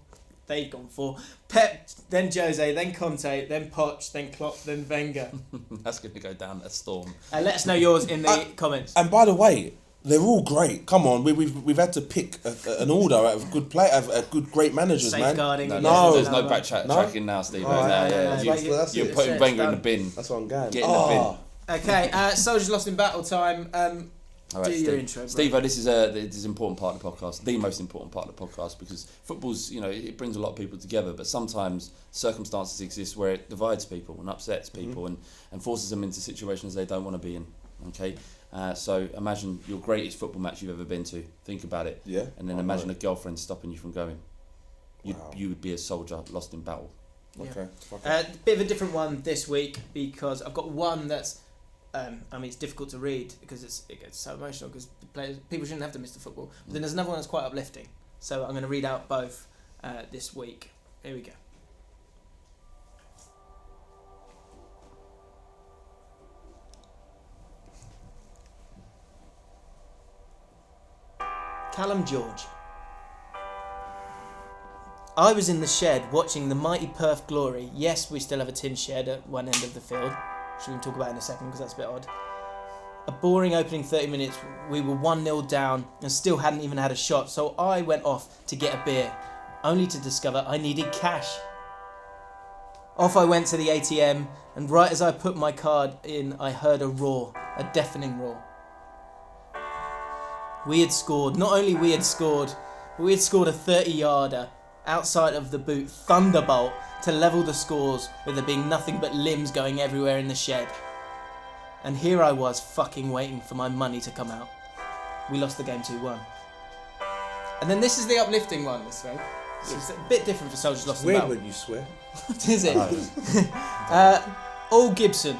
S1: they've gone for. Pep, then Jose, then Conte, then Poch, then Klopp, then Wenger.
S2: That's going to go down a storm.
S1: Let us know yours in the comments.
S3: And by the way, they're all great. Come on, we've had to pick an order out of good great managers,
S1: Safeguarding.
S3: man.
S2: There's no tracking now, Steve. You're putting Wenger in the bin.
S3: That's what I'm going.
S2: Get in the bin.
S1: Okay, Soldiers Lost in Battle time.
S2: All right,
S1: do your intro, bro.
S2: Steve, this is an important part of the podcast, the most important part of the podcast, because football's, it brings a lot of people together, but sometimes circumstances exist where it divides people and upsets people and forces them into situations they don't want to be in. Okay, so imagine your greatest football match you've ever been to. Think about it.
S3: Yeah.
S2: And then imagine a girlfriend stopping you from going. You would be a soldier lost in battle.
S3: Okay.
S1: Bit of a different one this week because I've got one that's. It's difficult to read because it gets so emotional because people shouldn't have to miss the football. But then there's another one that's quite uplifting. So I'm going to read out both this week. Here we go. Callum George. I was in the shed watching the mighty Perth Glory. Yes, we still have a tin shed at one end of the field, which we can talk about in a second because that's a bit odd. A boring opening 30 minutes, we were 1-0 down and still hadn't even had a shot, so I went off to get a beer, only to discover I needed cash. Off I went to the ATM, and right as I put my card in, I heard a roar, a deafening roar. We had scored. Not only we had scored, but we had scored a 30-yarder outside of the boot, thunderbolt, to level the scores with there being nothing but limbs going everywhere in the shed. And here I was fucking waiting for my money to come out. We lost the game 2-1. And then this is the uplifting one this way. It's a bit different for Soldiers Lost in
S3: Weird
S1: Battle.
S3: when you swear.
S1: Is it? All Gibson.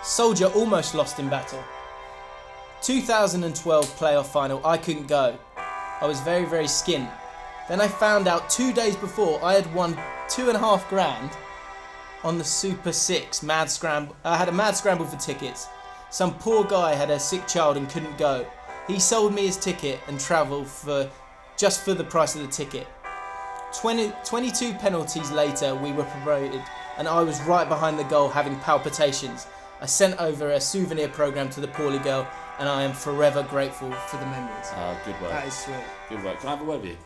S1: Soldier almost lost in battle. 2012 playoff final, I couldn't go. I was very, very skint. Then I found out 2 days before I had won $2,500 on the Super 6 mad scramble. I had a mad scramble for tickets. Some poor guy had a sick child and couldn't go. He sold me his ticket and travel just for the price of the ticket. 22 penalties later, we were promoted, and I was right behind the goal having palpitations. I sent over a souvenir program to the poorly girl, and I am forever grateful for the memories.
S2: Good work.
S1: That is sweet.
S2: Good work. Can I have a word with you?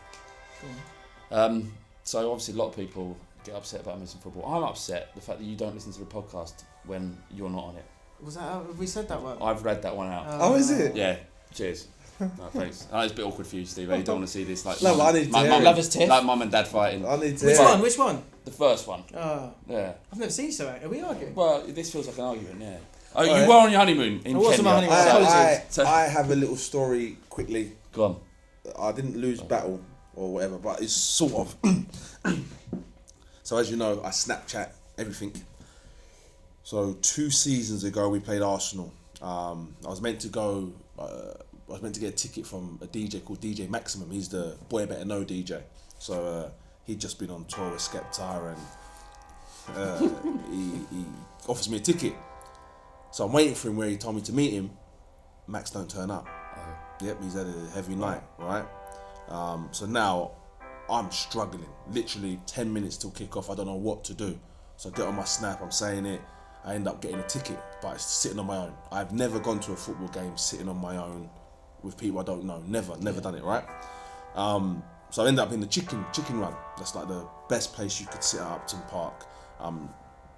S1: Go on.
S2: So obviously a lot of people get upset about missing football. I'm upset the fact that you don't listen to the podcast when you're not on it.
S1: Was that? Have we said that one?
S2: I've read that one out.
S3: Oh, is it?
S2: Yeah. Cheers. No, thanks. I know it's a bit awkward for you, Steve. You don't want to see this like
S3: No, I need to hear it.
S1: Lover's tiff.
S2: like mum and dad fighting.
S3: I need to
S1: Which
S3: hear
S1: one?
S3: it.
S1: Which one?
S2: The first one.
S1: Oh,
S2: Yeah.
S1: I've never seen you so angry. Are we arguing?
S2: Well, this feels like an argument. Yeah. Oh,
S3: Alright.
S2: you were on your honeymoon in
S1: I was on
S2: Kenya.
S1: my honeymoon.
S2: So-
S3: I have a little story quickly.
S2: Go on.
S3: I didn't lose battle or whatever, but it's sort of. So as you know, I Snapchat everything. So 2 seasons ago, we played Arsenal. I was meant to go. I was meant to get a ticket from a DJ called DJ Maximum. He's the Boy Better Know DJ. So he'd just been on tour with Skepta and he offers me a ticket. So I'm waiting for him where he told me to meet him. Max don't turn up. Yep, he's had a heavy night, right? So now I'm struggling. Literally 10 minutes till kick off. I don't know what to do. So I get on my Snap, I'm saying it. I end up getting a ticket, but it's sitting on my own. I've never gone to a football game sitting on my own with people I don't know. Never done it, right? So I ended up in the chicken run. That's like the best place you could sit at Upton Park.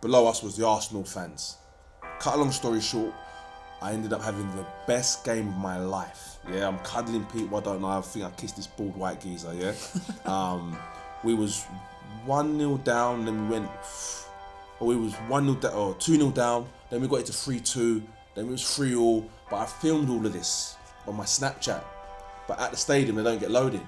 S3: Below us was the Arsenal fans. Cut a long story short, I ended up having the best game of my life. Yeah, I'm cuddling people I don't know. I think I kissed this bald white geezer, yeah? We was 1-0 down, then we went... Or we was 1-0 down, or 2-0 down, then we got it to 3-2, then it was 3-3, but I filmed all of this on my Snapchat. But at the stadium, they don't get loaded.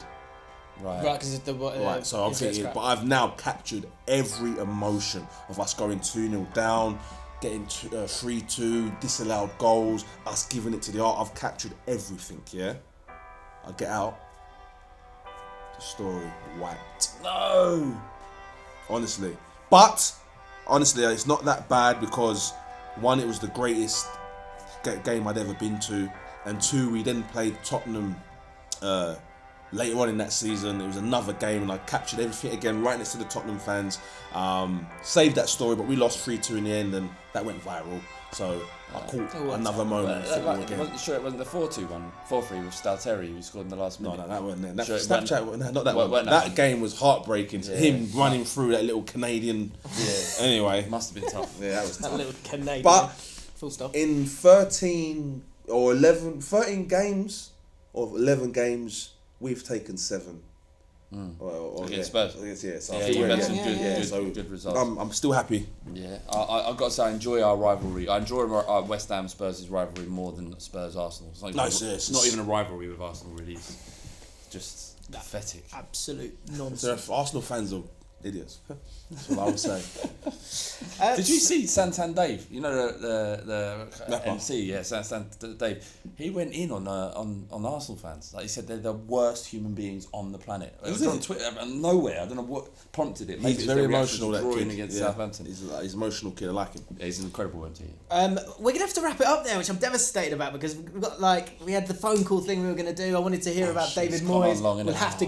S2: Right.
S1: Right, because it's the
S3: Right, so I'm thinking, but I've now captured every emotion of us going 2-0 down, getting 3-2, disallowed goals, us giving it to the art. I've captured everything, yeah? I get out, the story wiped.
S2: No.
S3: Honestly. But, honestly, it's not that bad because, 1, it was the greatest game I'd ever been to, and 2, we then played Tottenham later on in that season, it was another game, and I captured everything again right next to the Tottenham fans. Saved that story, but we lost 3-2 in the end, and that went viral. So I caught another moment.
S2: Wasn't sure it wasn't the 4-2 one, 4-3 with Stalteri who scored in the last minute.
S3: No, that wasn't there.
S2: Sure,
S3: Snapchat, not that one. That game was heartbreaking.
S2: Yeah.
S3: Him running through that little Canadian.
S2: Yeah.
S3: Anyway,
S2: Must have been tough.
S3: yeah, that was
S1: That
S3: tough.
S1: little Canadian.
S3: But
S1: full stop.
S3: in 13 games, or 11 games, we've taken 7. Or
S2: Against Spurs.
S3: So
S2: Yeah, you mentioned
S3: so
S2: good results.
S3: I'm still happy.
S2: Yeah, I've got to say I enjoy our rivalry. I enjoy our West Ham Spurs' rivalry more than Spurs Arsenal. It's not even a rivalry with Arsenal really. It's just pathetic.
S1: Absolute
S3: So
S1: nonsense.
S3: if Arsenal fans are idiots. That's what I would say.
S2: Did you see Santan Dave? You know the
S3: Rapper.
S2: MC, yeah, Santan Dave. He went in on Arsenal fans. Like he said, they're the worst human beings on the planet. It was on Twitter out of nowhere. I don't know what prompted it. Maybe
S3: He's
S2: it's
S3: very
S2: their reaction
S3: emotional.
S2: to
S3: That
S2: drawing
S3: kid
S2: against Southampton.
S3: He's an emotional kid. I like him.
S2: Yeah, he's an incredible MT.
S1: We're gonna have to wrap it up there, which I'm devastated about because we've got we had the phone call thing we were gonna do. I wanted to hear about David
S2: it's gone on
S1: Moyes.
S2: long enough.
S1: We'll have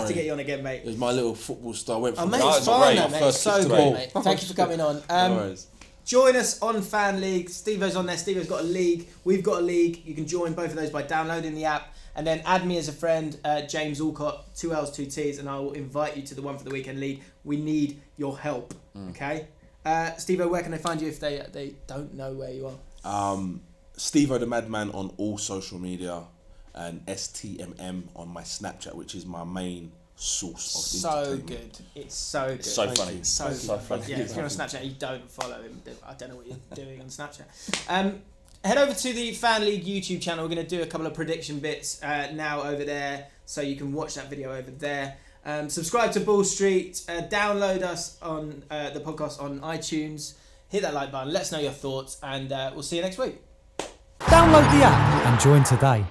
S1: to get you on again, mate.
S3: It was my little football star. Went
S1: Oh,
S3: from
S1: mate,
S2: No,
S1: it's
S2: it's
S1: fine,
S2: great.
S1: though, mate.
S3: First
S1: It's so
S3: kick to
S1: good,
S3: goal.
S1: mate. Thank you for coming on.
S2: No worries.
S1: Join us on Fan League. Stevo's on there. Stevo's got a league. We've got a league. You can join both of those by downloading the app and then add me as a friend, James Alcott, 2 L's, 2 T's, and I will invite you to the One for the Weekend League. We need your help, okay? Stevo, where can they find you if they don't know where you are?
S3: Stevo The Madman on all social media, and STMM on my Snapchat, which is my main source of
S1: So
S3: entertainment.
S1: good. It's so good.
S2: So funny.
S1: So
S2: funny.
S1: Yeah, if you're on Snapchat and you don't follow him, I don't know what you're doing on Snapchat. Head over to the Fan League YouTube channel. We're going to do a couple of prediction bits now over there, so you can watch that video over there. Subscribe to Ball Street. Download us on the podcast on iTunes. Hit that like button. Let us know your thoughts, and we'll see you next week.
S4: Download the app and join today.